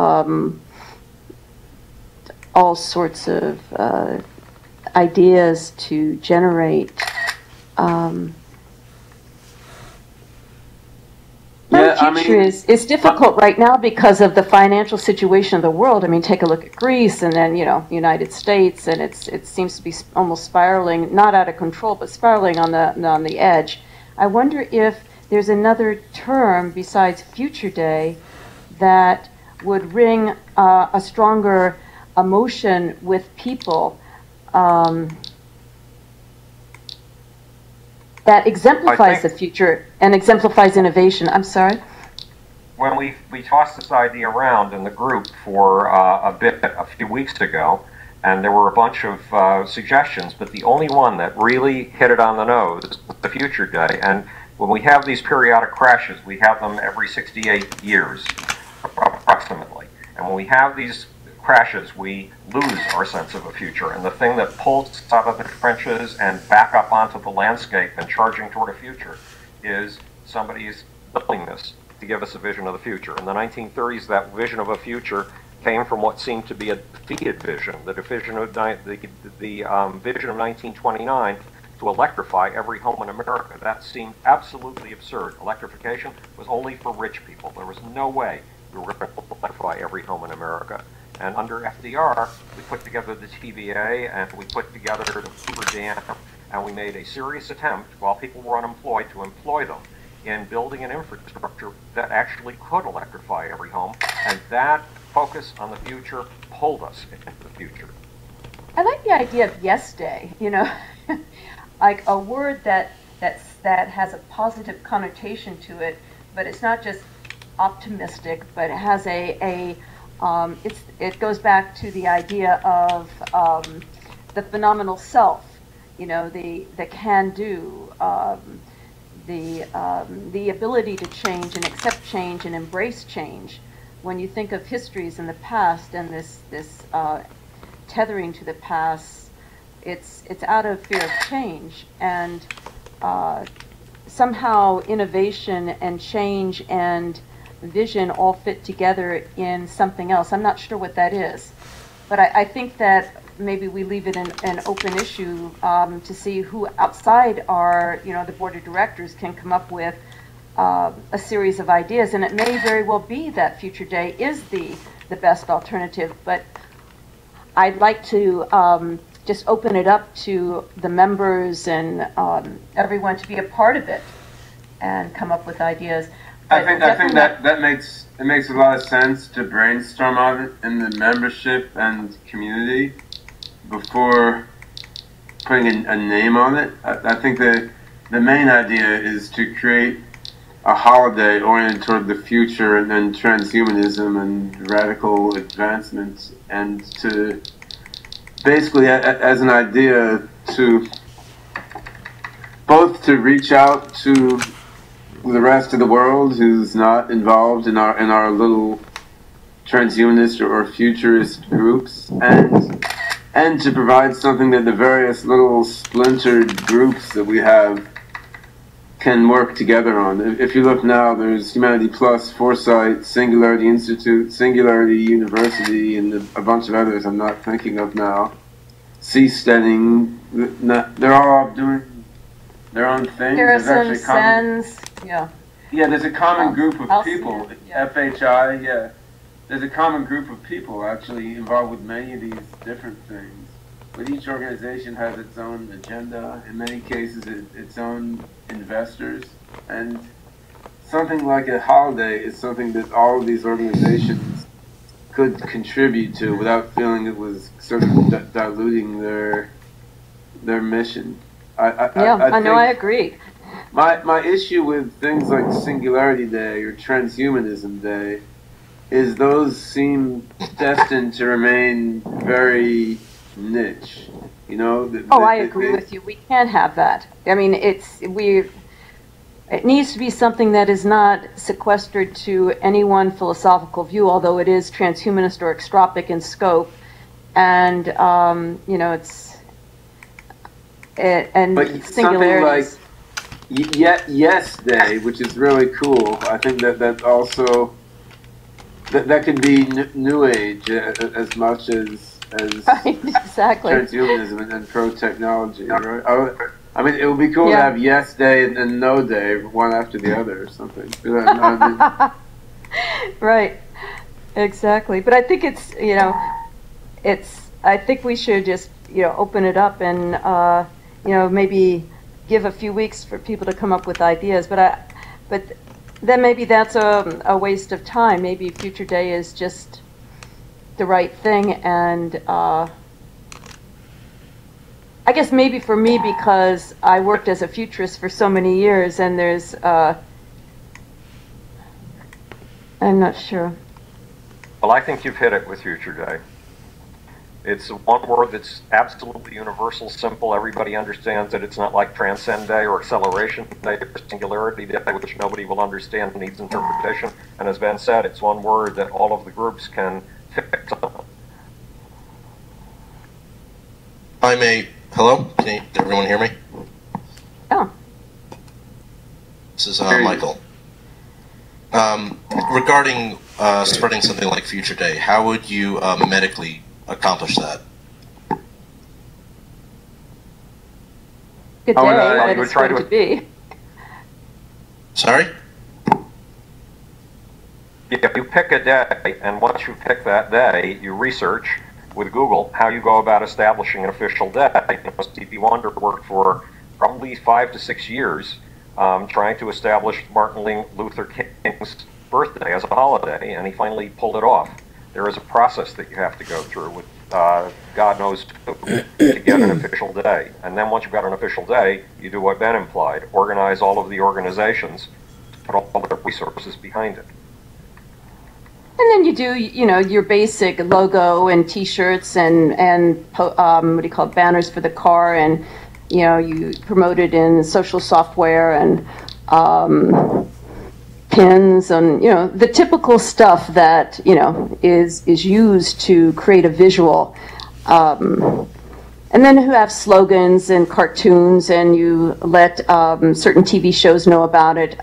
all sorts of ideas to generate. Future is difficult right now because of the financial situation of the world. I mean, take a look at Greece and then, United States, and it seems to be almost spiraling, not out of control, but spiraling on the edge. I wonder if there's another term besides Future Day that would ring a stronger emotion with people that exemplifies the future and exemplifies innovation. I'm sorry? When we tossed this idea around in the group for a few weeks ago, and there were a bunch of suggestions, but the only one that really hit it on the nose was the Future Day. And when we have these periodic crashes, we have them every 68 years, approximately. And when we have these crashes, we lose our sense of a future. And the thing that pulls us out of the trenches and back up onto the landscape and charging toward a future is somebody's willingness to give us a vision of the future. In the 1930s, that vision of a future came from what seemed to be a defeated vision, the vision of 1929 to electrify every home in America. That seemed absolutely absurd. Electrification was only for rich people. There was no way we were going to electrify every home in America. And under FDR, we put together the TVA and we put together the Hoover Dam, and we made a serious attempt, while people were unemployed, to employ them in building an infrastructure that actually could electrify every home. And that focus on the future pulled us into the future. I like the idea of yes day, like a word that has a positive connotation to it, but it's not just optimistic, but it has it goes back to the idea of the phenomenal self, the can do, the ability to change and accept change and embrace change. When you think of histories in the past and this tethering to the past, it's out of fear of change, and somehow innovation and change and vision all fit together in something else. I'm not sure what that is, but I think that maybe we leave it an open issue to see who outside our, the board of directors can come up with a series of ideas, and it may very well be that Future Day is the best alternative, but I'd like to just open it up to the members and everyone to be a part of it and come up with ideas. I think that makes a lot of sense to brainstorm on it in the membership and community before putting a name on it. I think the main idea is to create a holiday oriented toward the future and then transhumanism and radical advancements, and to basically as an idea to both to reach out to the rest of the world who's not involved in our little transhumanist or futurist groups, and to provide something that the various little splintered groups that we have can work together on. If you look now, there's Humanity Plus, Foresight, Singularity Institute, Singularity University, and a bunch of others I'm not thinking of now. Seasteading, they're all doing their own thing. Harrison, Sens, yeah. Yeah, there's a common group of people, yeah. FHI, yeah. There's a common group of people actually involved with many of these different things. But each organization has its own agenda, in many cases its own investors. And something like a holiday is something that all of these organizations could contribute to without feeling it was sort of diluting their mission. I agree. My issue with things like Singularity Day or Transhumanism Day is those seem destined to remain very niche. You know? I agree with you. We can't have that. I mean, it needs to be something that is not sequestered to any one philosophical view, although it is transhumanist or extropic in scope. And, but singularities. Something like Yes Day, which is really cool. I think that also that could be New Age as much as right, exactly. transhumanism and pro-technology, right? I mean, it would be cool to have Yes Day and No Day, one after the other or something. Right, exactly. But I think I think we should just, open it up and, maybe give a few weeks for people to come up with ideas. But then maybe that's a waste of time. Maybe Future Day is just the right thing, and I guess maybe for me, because I worked as a futurist for so many years, and there's I'm not sure. Well, I think you've hit it with Future Day. It's one word that's absolutely universal, simple. Everybody understands it. It's not like Transcend Day or Acceleration Day or Singularity Day, which nobody will understand, needs interpretation. And as Ben said, it's one word that all of the groups can fix on. Hello? Can everyone hear me? Oh. This is Michael. Regarding spreading something like Future Day, how would you medically accomplish that? Good day, but it's going to be. Sorry? Yeah, you pick a day, and once you pick that day, you research with Google how you go about establishing an official day. Stevie Wonder worked for probably 5 to 6 years trying to establish Martin Luther King's birthday as a holiday, and he finally pulled it off. There is a process that you have to go through with God knows to get an official day. And then once you've got an official day, you do what Ben implied, organize all of the organizations, put all the resources behind it. And then you do, your basic logo and T-shirts and banners for the car, and you promote it in social software and pins and the typical stuff that is used to create a visual. And then you have slogans and cartoons, and you let certain TV shows know about it.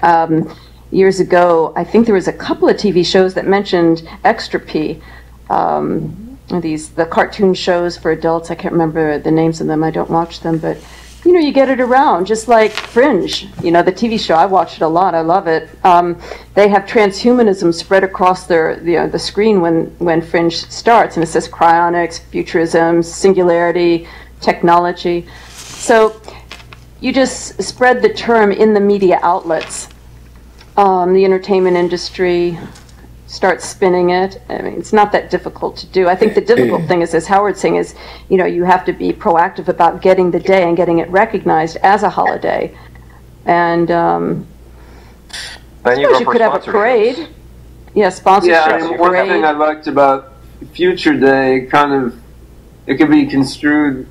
Years ago, I think there was a couple of TV shows that mentioned Extra P. The cartoon shows for adults. I can't remember the names of them. I don't watch them, but you get it around, just like Fringe. The TV show, I watch it a lot. I love it. They have transhumanism spread across the screen when Fringe starts, and it says cryonics, futurism, singularity, technology. So you just spread the term in the media outlets. The entertainment industry starts spinning it. I mean, it's not that difficult to do. I think the difficult thing is, as Howard's saying, is you have to be proactive about getting the day and getting it recognized as a holiday. And then you could have a parade. Yeah, sponsorship. Yeah, one thing I liked about Future Day, it could be construed.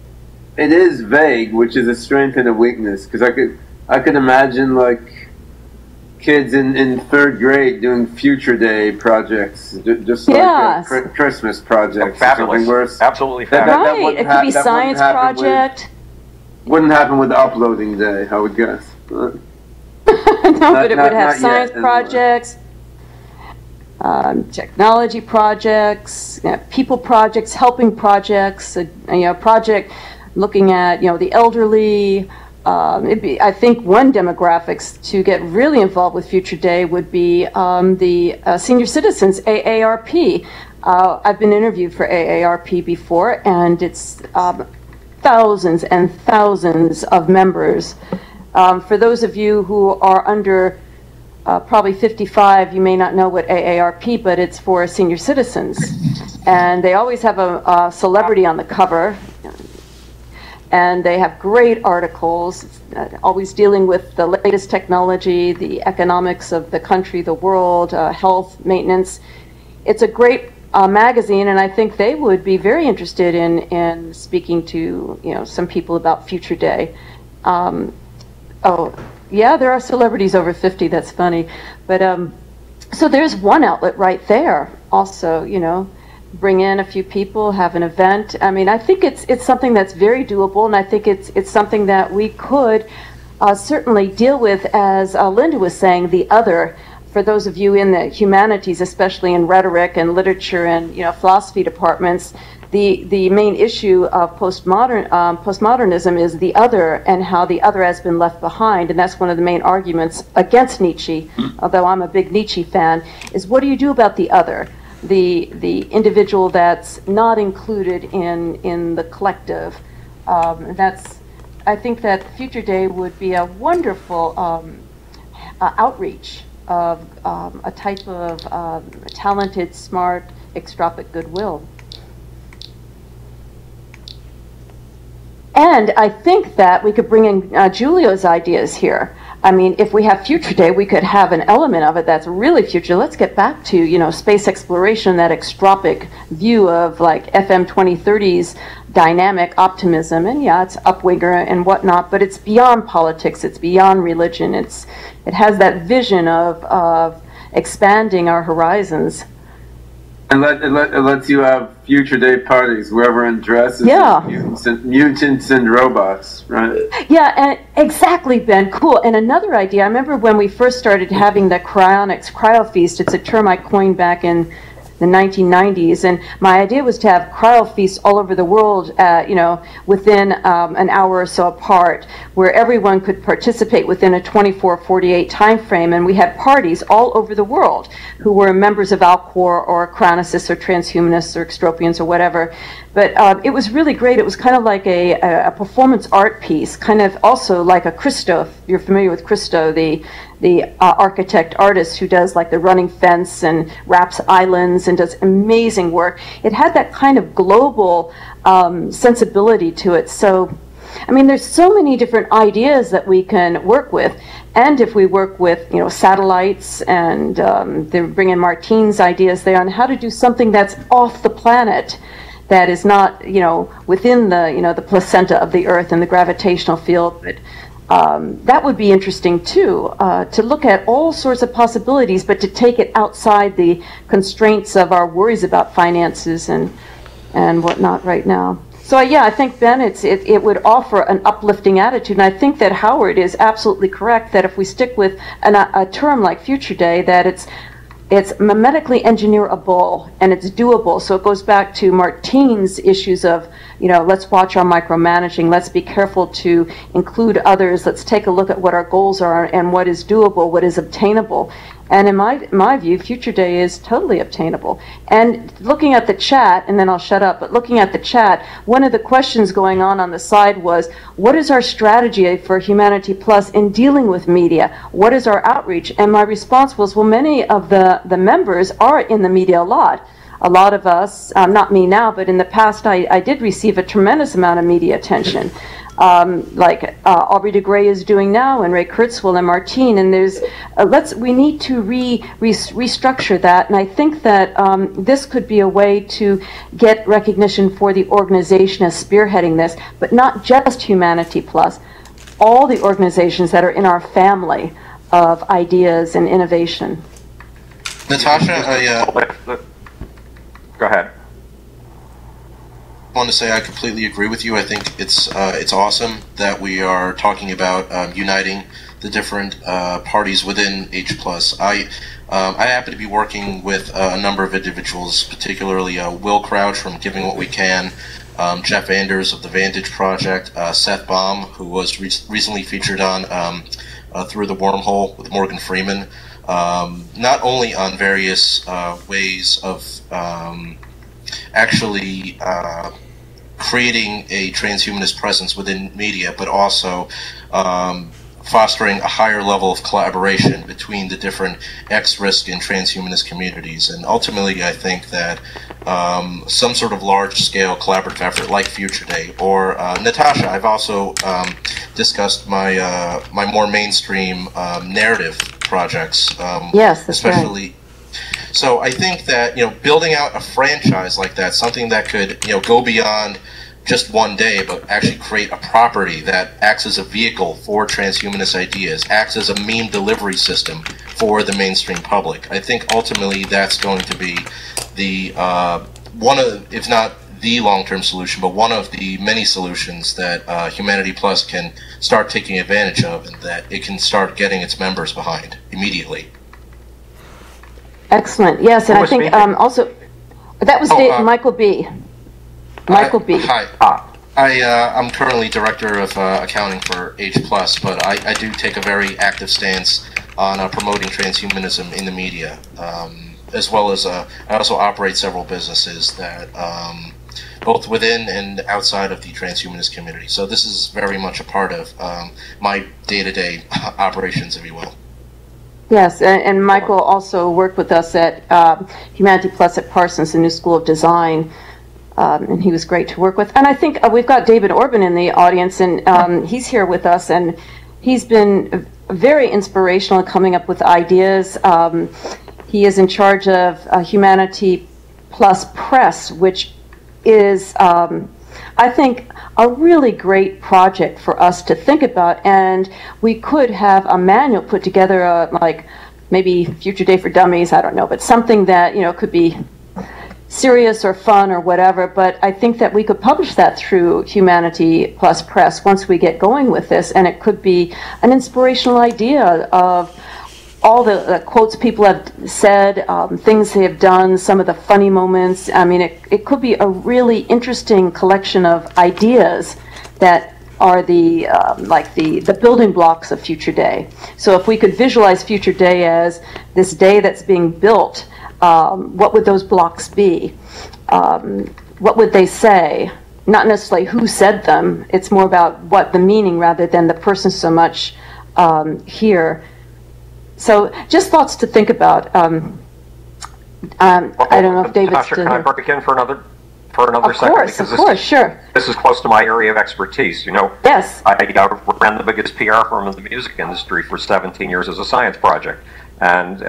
It is vague, which is a strength and a weakness, because I could imagine kids in third grade doing Future Day projects, just like Christmas projects. Fabulous. Absolutely fabulous. Right. It could be science project. Wouldn't happen with uploading day, I would guess. No, but it would have science projects, technology projects, people projects, helping projects, project looking at, the elderly. I think one demographics to get really involved with Future Day would be the senior citizens, AARP. I've been interviewed for AARP before, and it's thousands and thousands of members. For those of you who are under probably 55, you may not know what AARP, but it's for senior citizens. And they always have a celebrity on the cover. And they have great articles, always dealing with the latest technology, the economics of the country, the world, health, maintenance. It's a great magazine, and I think they would be very interested in speaking to some people about Future Day. Oh, yeah, there are celebrities over 50. That's funny, but so there's one outlet right there. Also, bring in a few people, have an event. I mean, I think it's something that's very doable, and I think it's something that we could certainly deal with, as Linda was saying, the other. For those of you in the humanities, especially in rhetoric and literature and philosophy departments, the main issue of postmodernism is the other and how the other has been left behind, and that's one of the main arguments against Nietzsche. Although I'm a big Nietzsche fan, is what do you do about the other? The individual that's not included in the collective. I think that Future Day would be a wonderful outreach of a type of talented, smart, extropic goodwill. And I think that we could bring in Giulio's ideas here. I mean, if we have Future Day, we could have an element of it that's really future. Let's get back to, space exploration, that extropic view of like FM 2030's dynamic optimism. And yeah, it's upwinger and whatnot, but it's beyond politics. It's beyond religion. It has that vision of expanding our horizons. And it lets you have Future Day parties where everyone dresses as mutants and robots, right? Yeah, and exactly, Ben. Cool. And another idea, I remember when we first started having the cryonics cryo feast. It's a term I coined back in the 1990s, and my idea was to have cryo feasts all over the world, within an hour or so apart, where everyone could participate within a 24-48 time frame, and we had parties all over the world who were members of Alcor or chronicists or transhumanists or extropians or whatever. But it was really great. It was kind of like a performance art piece, kind of also like a Christo, if you're familiar with Christo, the architect artist who does like the running fence and wraps islands and does amazing work. It had that kind of global sensibility to it. So, I mean, there's so many different ideas that we can work with. And if we work with, satellites, and they bring in Martine's ideas there on how to do something that's off the planet, that is not, within the, the placenta of the Earth and the gravitational field, but that would be interesting too, to look at all sorts of possibilities, but to take it outside the constraints of our worries about finances and whatnot right now. So yeah, I think, Ben, it would offer an uplifting attitude, and I think that Howard is absolutely correct that if we stick with a term like Future Day, that it's mimetically engineerable and it's doable. So it goes back to Martine's issues of, let's watch our micromanaging, let's be careful to include others, let's take a look at what our goals are and what is doable, what is obtainable. And in my view, Future Day is totally obtainable. And looking at the chat, and then I'll shut up, but looking at the chat, one of the questions going on the side was, what is our strategy for Humanity Plus in dealing with media? What is our outreach? And my response was, well, many of the members are in the media a lot. A lot of us, not me now, but in the past, I did receive a tremendous amount of media attention. Like Aubrey de Grey is doing now, and Ray Kurzweil and Martine, and there's we need to restructure that, and I think that this could be a way to get recognition for the organization as spearheading this, but not just Humanity Plus, all the organizations that are in our family of ideas and innovation. Natasha, Go ahead. I want to say I completely agree with you. I think it's awesome that we are talking about uniting the different parties within H+. I happen to be working with a number of individuals, particularly Will Crouch from Giving What We Can, Jeff Anders of the Vantage Project, Seth Baum, who was recently featured on Through the Wormhole with Morgan Freeman, not only on various ways of actually creating a transhumanist presence within media, but also fostering a higher level of collaboration between the different X-risk and transhumanist communities. And ultimately, I think that some sort of large-scale collaborative effort like Future Day, or Natasha, I've also discussed my my more mainstream narrative projects. Yes, that's especially. Right. So I think that, you know, building out a franchise like that, something that could, you know, go beyond just one day, but actually create a property that acts as a vehicle for transhumanist ideas, acts as a meme delivery system for the mainstream public. I think ultimately that's going to be the one of, if not the long-term solution, but one of the many solutions that Humanity Plus can start taking advantage of, and that it can start getting its members behind immediately. Excellent. Yes, and I think also that was Michael B. Michael B. Hi. I'm currently director of accounting for H+, but I do take a very active stance on promoting transhumanism in the media, as well as I also operate several businesses that both within and outside of the transhumanist community. So this is very much a part of my day-to-day operations, if you will. Yes, and Michael also worked with us at Humanity Plus at Parsons, the New School of Design, and he was great to work with. And I think we've got David Orban in the audience, and he's here with us, and he's been very inspirational in coming up with ideas. He is in charge of Humanity Plus Press, which is, I think, a really great project for us to think about, and we could have a manual put together, like maybe Future Day for Dummies, I don't know, but something that, you know, could be serious or fun or whatever, but I think that we could publish that through Humanity Plus Press once we get going with this, and it could be an inspirational idea of all the quotes people have said, things they have done, some of the funny moments. I mean, it could be a really interesting collection of ideas that are the like the building blocks of Future Day. So if we could visualize Future Day as this day that's being built, what would those blocks be? What would they say? Not necessarily who said them. It's more about what the meaning rather than the person so much here. So just thoughts to think about. I don't know if David's Natasha, still can I here. break in for another second? Of course, sure. This is close to my area of expertise. You know, Yes. I ran the biggest PR firm in the music industry for 17 years as a science project. And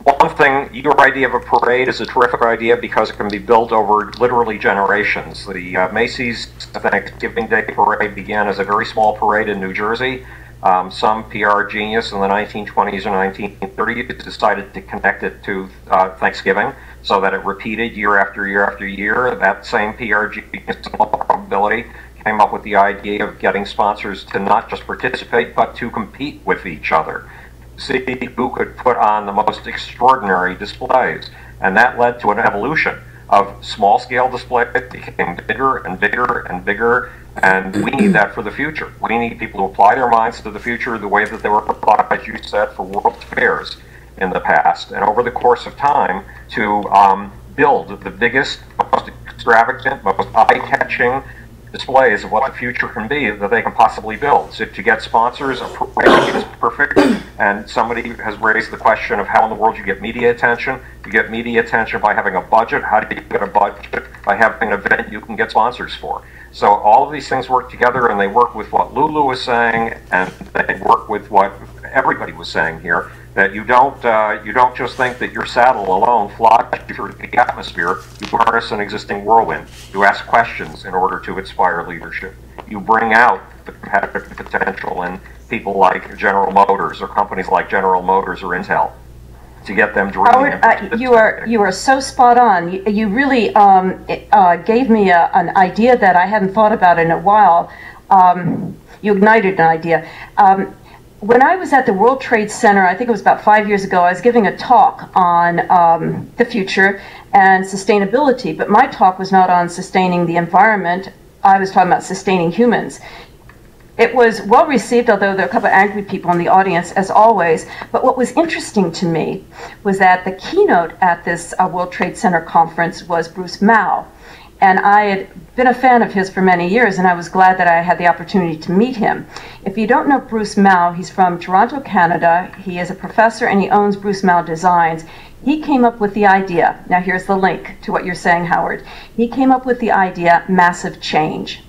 one thing, your idea of a parade is a terrific idea because it can be built over literally generations. The Macy's Thanksgiving Day Parade began as a very small parade in New Jersey. Some PR genius in the 1920s or 1930s decided to connect it to Thanksgiving so that it repeated year after year after year. That same PR genius, in all probability, came up with the idea of getting sponsors to not just participate, but to compete with each other. See who could put on the most extraordinary displays. And that led to an evolution of small-scale displays that became bigger and bigger and bigger. And we need that for the future. We need people to apply their minds to the future the way that they were applied, as you said, for world fairs in the past. And over the course of time, to build the biggest, most extravagant, most eye-catching displays of what the future can be that they can possibly build. So to get sponsors, a parade is perfect. And somebody has raised the question of how in the world you get media attention. You get media attention by having a budget. How do you get a budget? By having an event you can get sponsors for. So all of these things work together, and they work with what Lulu was saying, and they work with what everybody was saying here. That you don't just think that your saddle alone flies through the atmosphere. You harness an existing whirlwind. You ask questions in order to inspire leadership. You bring out the competitive potential in people like General Motors or companies like General Motors or Intel to get them dreaming. Howard, you are so spot on. You really gave me an idea that I hadn't thought about in a while. You ignited an idea. When I was at the World Trade Center, I think it was about 5 years ago, I was giving a talk on the future and sustainability, but my talk was not on sustaining the environment. I was talking about sustaining humans. It was well received, although there were a couple of angry people in the audience, as always. But what was interesting to me was that the keynote at this World Trade Center conference was Bruce Mao. And I had been a fan of his for many years, and I was glad that I had the opportunity to meet him. If you don't know Bruce Mau, he's from Toronto, Canada. He is a professor and he owns Bruce Mau Designs. He came up with the idea. Now here's the link to what you're saying, Howard. He came up with the idea, massive change.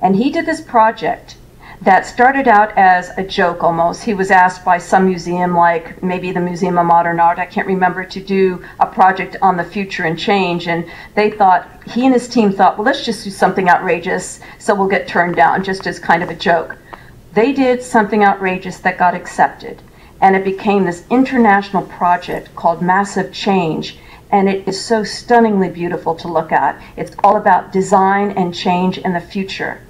And he did this project that started out as a joke almost. He was asked by some museum, like maybe the Museum of Modern Art, I can't remember, to do a project on the future and change. And they thought, he and his team thought, well, let's just do something outrageous so we'll get turned down, just as kind of a joke. They did something outrageous that got accepted. And it became this international project called Massive Change. And it is so stunningly beautiful to look at. It's all about design and change in the future.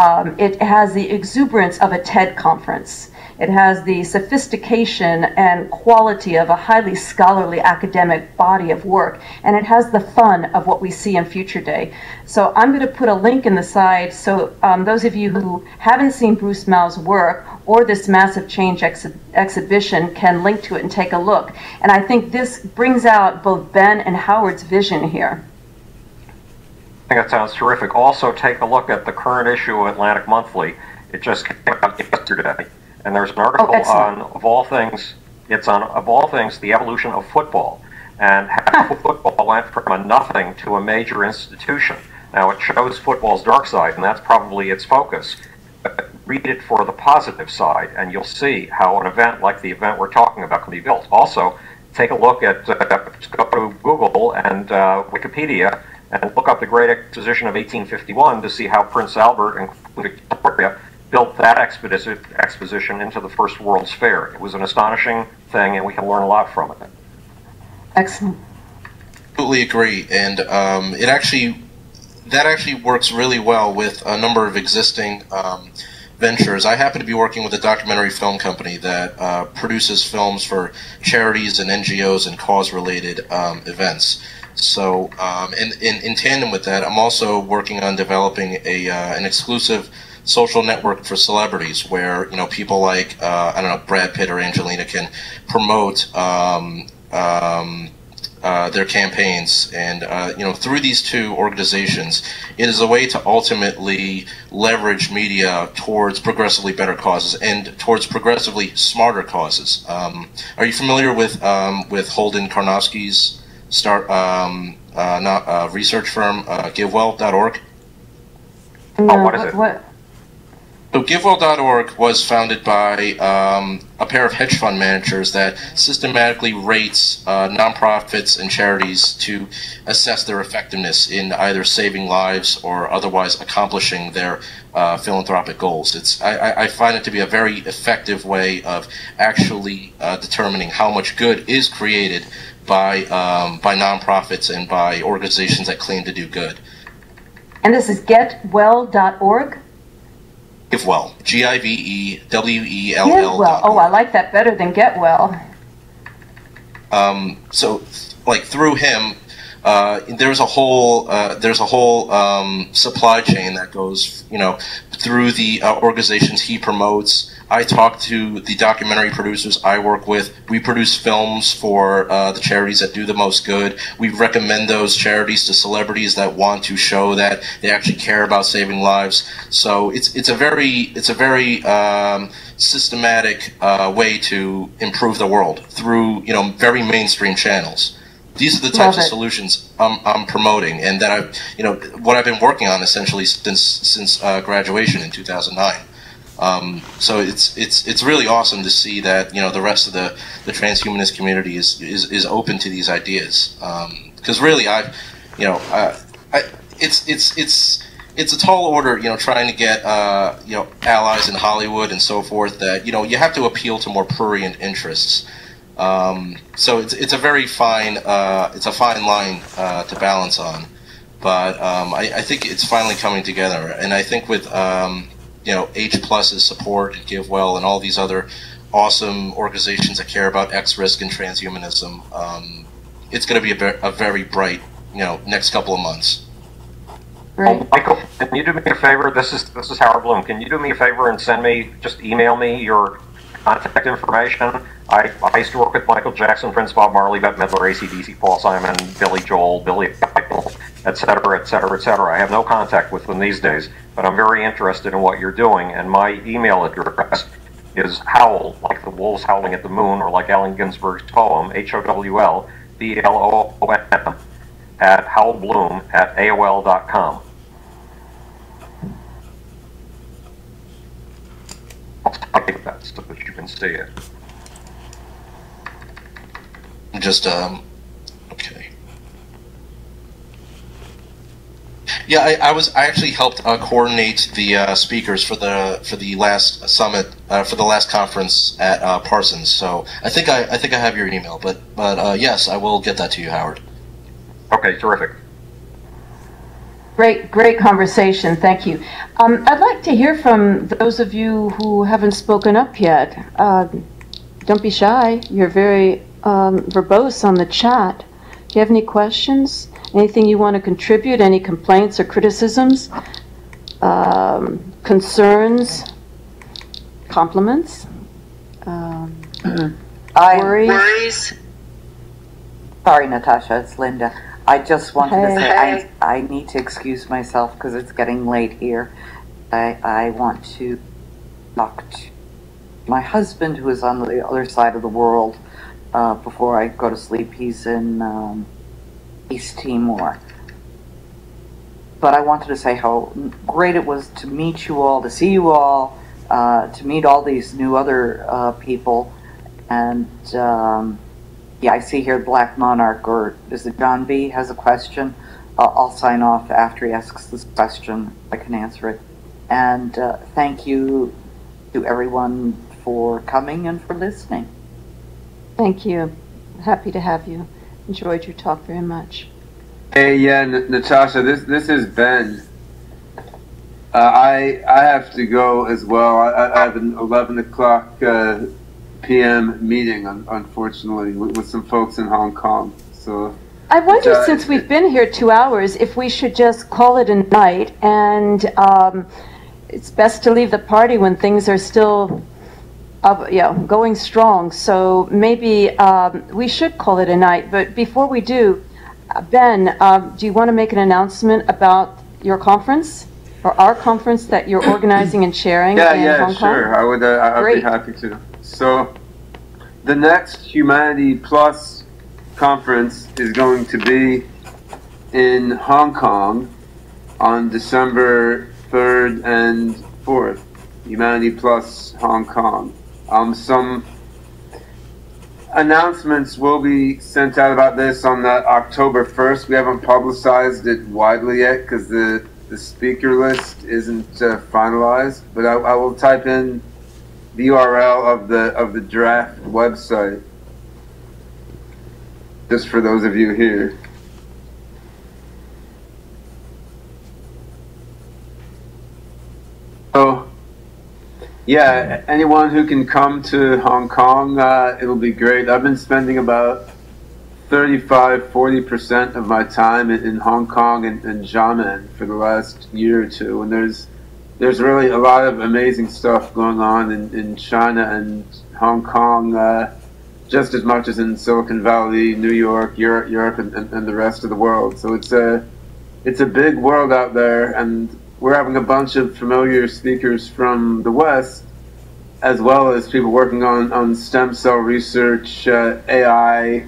It has the exuberance of a TED conference. It has the sophistication and quality of a highly scholarly academic body of work, and it has the fun of what we see in Future Day. So I'm going to put a link in the side so those of you who haven't seen Bruce Mau's work or this Massive Change exhibition can link to it and take a look. And I think this brings out both Ben and Howard's vision here. I think that sounds terrific. Also, take a look at the current issue of Atlantic Monthly. It just came out yesterday, and there's an article on, of all things, the evolution of football, and how football went from a nothing to a major institution. Now, it shows football's dark side, and that's probably its focus. But read it for the positive side, and you'll see how an event like the event we're talking about can be built. Also, take a look at, go to Google and Wikipedia, and look up the Great Exposition of 1851 to see how Prince Albert and Victoria built that exposition into the First World's Fair. It was an astonishing thing, and we can learn a lot from it. Excellent. Absolutely agree, and that actually works really well with a number of existing ventures. I happen to be working with a documentary film company that produces films for charities and NGOs and cause-related events. So, in tandem with that, I'm also working on developing an exclusive social network for celebrities, where people like Brad Pitt or Angelina can promote their campaigns, and through these two organizations, it is a way to ultimately leverage media towards progressively better causes and towards progressively smarter causes. Are you familiar with Holden Karnofsky's research firm, GiveWell.org? No, what is it? What? So GiveWell.org was founded by a pair of hedge fund managers that systematically rates nonprofits and charities to assess their effectiveness in either saving lives or otherwise accomplishing their philanthropic goals. I find it to be a very effective way of actually determining how much good is created by nonprofits and by organizations that claim to do good. And this is getwell.org? GiveWell, GiveWell. GiveWell. Oh, I like that better than Get Well. So, like through him, there's a whole supply chain that goes, through the organizations he promotes. I talk to the documentary producers I work with. We produce films for the charities that do the most good. We recommend those charities to celebrities that want to show that they actually care about saving lives. So it's a very systematic way to improve the world through very mainstream channels. These are the types of solutions I'm promoting, and that what I've been working on essentially since graduation in 2009. So it's really awesome to see that the rest of the transhumanist community is open to these ideas, because really it's a tall order trying to get allies in Hollywood and so forth, that you have to appeal to more prurient interests. So it's a very fine line to balance on, but I think it's finally coming together, and I think with H+'s support and GiveWell and all these other awesome organizations that care about X-Risk and transhumanism, it's going to be a very bright next couple of months. Right. Michael, can you do me a favor? This is Howard Bloom. Can you do me a favor and just email me your contact information? I used to work with Michael Jackson, Prince Bob Marley, Bette Midler, AC/DC, Paul Simon, Billy Joel, Billy Idol, et cetera, et cetera, et cetera. I have no contact with them these days, but I'm very interested in what you're doing, and my email address is howl, like the wolves howling at the moon, or like Allen Ginsberg's poem, HOWLBLOOM, at howlbloom@AOL.com. I'll type that so that you can see it. Just okay. Yeah, I actually helped coordinate the speakers for the last summit for the last conference at Parsons. So I think I have your email, but yes, I will get that to you, Howard. Okay, terrific. Great conversation. Thank you. I'd like to hear from those of you who haven't spoken up yet. Don't be shy. You're very verbose on the chat. Do you have any questions? Anything you want to contribute? Any complaints or criticisms? Concerns? Compliments? Worries? Sorry, Natasha, it's Linda. I just wanted to say I need to excuse myself because it's getting late here. I want to talk to my husband, who is on the other side of the world, before I go to sleep. He's in East Timor. But I wanted to say how great it was to meet you all, to see you all, to meet all these new other people. And yeah, I see here Black Monarch, or is it John B, has a question. I'll sign off after he asks this question. I can answer it. And thank you to everyone for coming and for listening. Thank you. Happy to have you. Enjoyed your talk very much. Hey, yeah, Natasha, this is Ben. I have to go as well. I have an 11 o'clock p.m. meeting, unfortunately, with some folks in Hong Kong. So I wonder, since we've been here 2 hours, if we should just call it a night, and it's best to leave the party when things are still going strong. So maybe we should call it a night. But before we do, Ben, do you want to make an announcement about your conference, or our conference that you're organizing and chairing in Hong Kong? Sure. I'd be happy to. So the next Humanity Plus conference is going to be in Hong Kong on December 3rd and 4th. Humanity Plus Hong Kong. Some announcements will be sent out about this on October 1st. We haven't publicized it widely yet because the speaker list isn't finalized, but I will type in the URL of the draft website just for those of you here. So yeah, anyone who can come to Hong Kong, it'll be great. I've been spending about 35–40% of my time in Hong Kong and Xiamen for the last year or two, and there's really a lot of amazing stuff going on in China and Hong Kong, just as much as in Silicon Valley, New York, Europe, and the rest of the world. So it's a big world out there, and we're having a bunch of familiar speakers from the West, as well as people working on stem cell research, AI,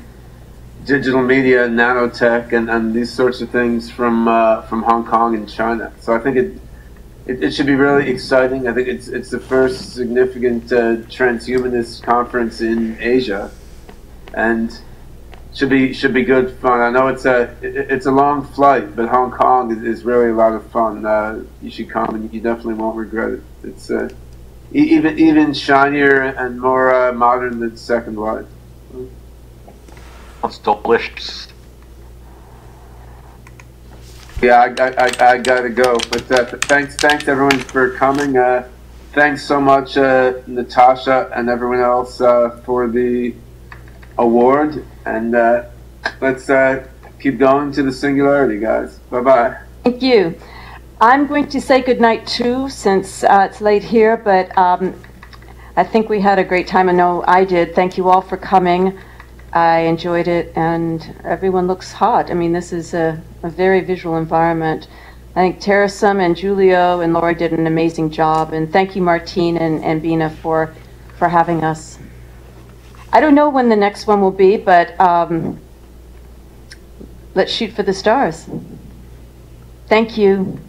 digital media, nanotech, and these sorts of things from Hong Kong and China. So I think it should be really exciting. I think it's the first significant transhumanist conference in Asia, and should be good fun. I know it's a long flight, but Hong Kong is really a lot of fun. You should come, and you definitely won't regret it. It's even shinier and more modern than Second Life. It's delicious. Yeah, I gotta go. But thanks everyone for coming. Thanks so much, Natasha and everyone else for the award. And let's keep going to the singularity, guys. Bye-bye. Thank you. I'm going to say goodnight too, since it's late here, but I think we had a great time. I know I did. Thank you all for coming. I enjoyed it, and everyone looks hot. I mean, this is a very visual environment. I think Terasum and Julio and Laura did an amazing job, and thank you, Martine and Bina, for having us. I don't know when the next one will be, but let's shoot for the stars. Thank you.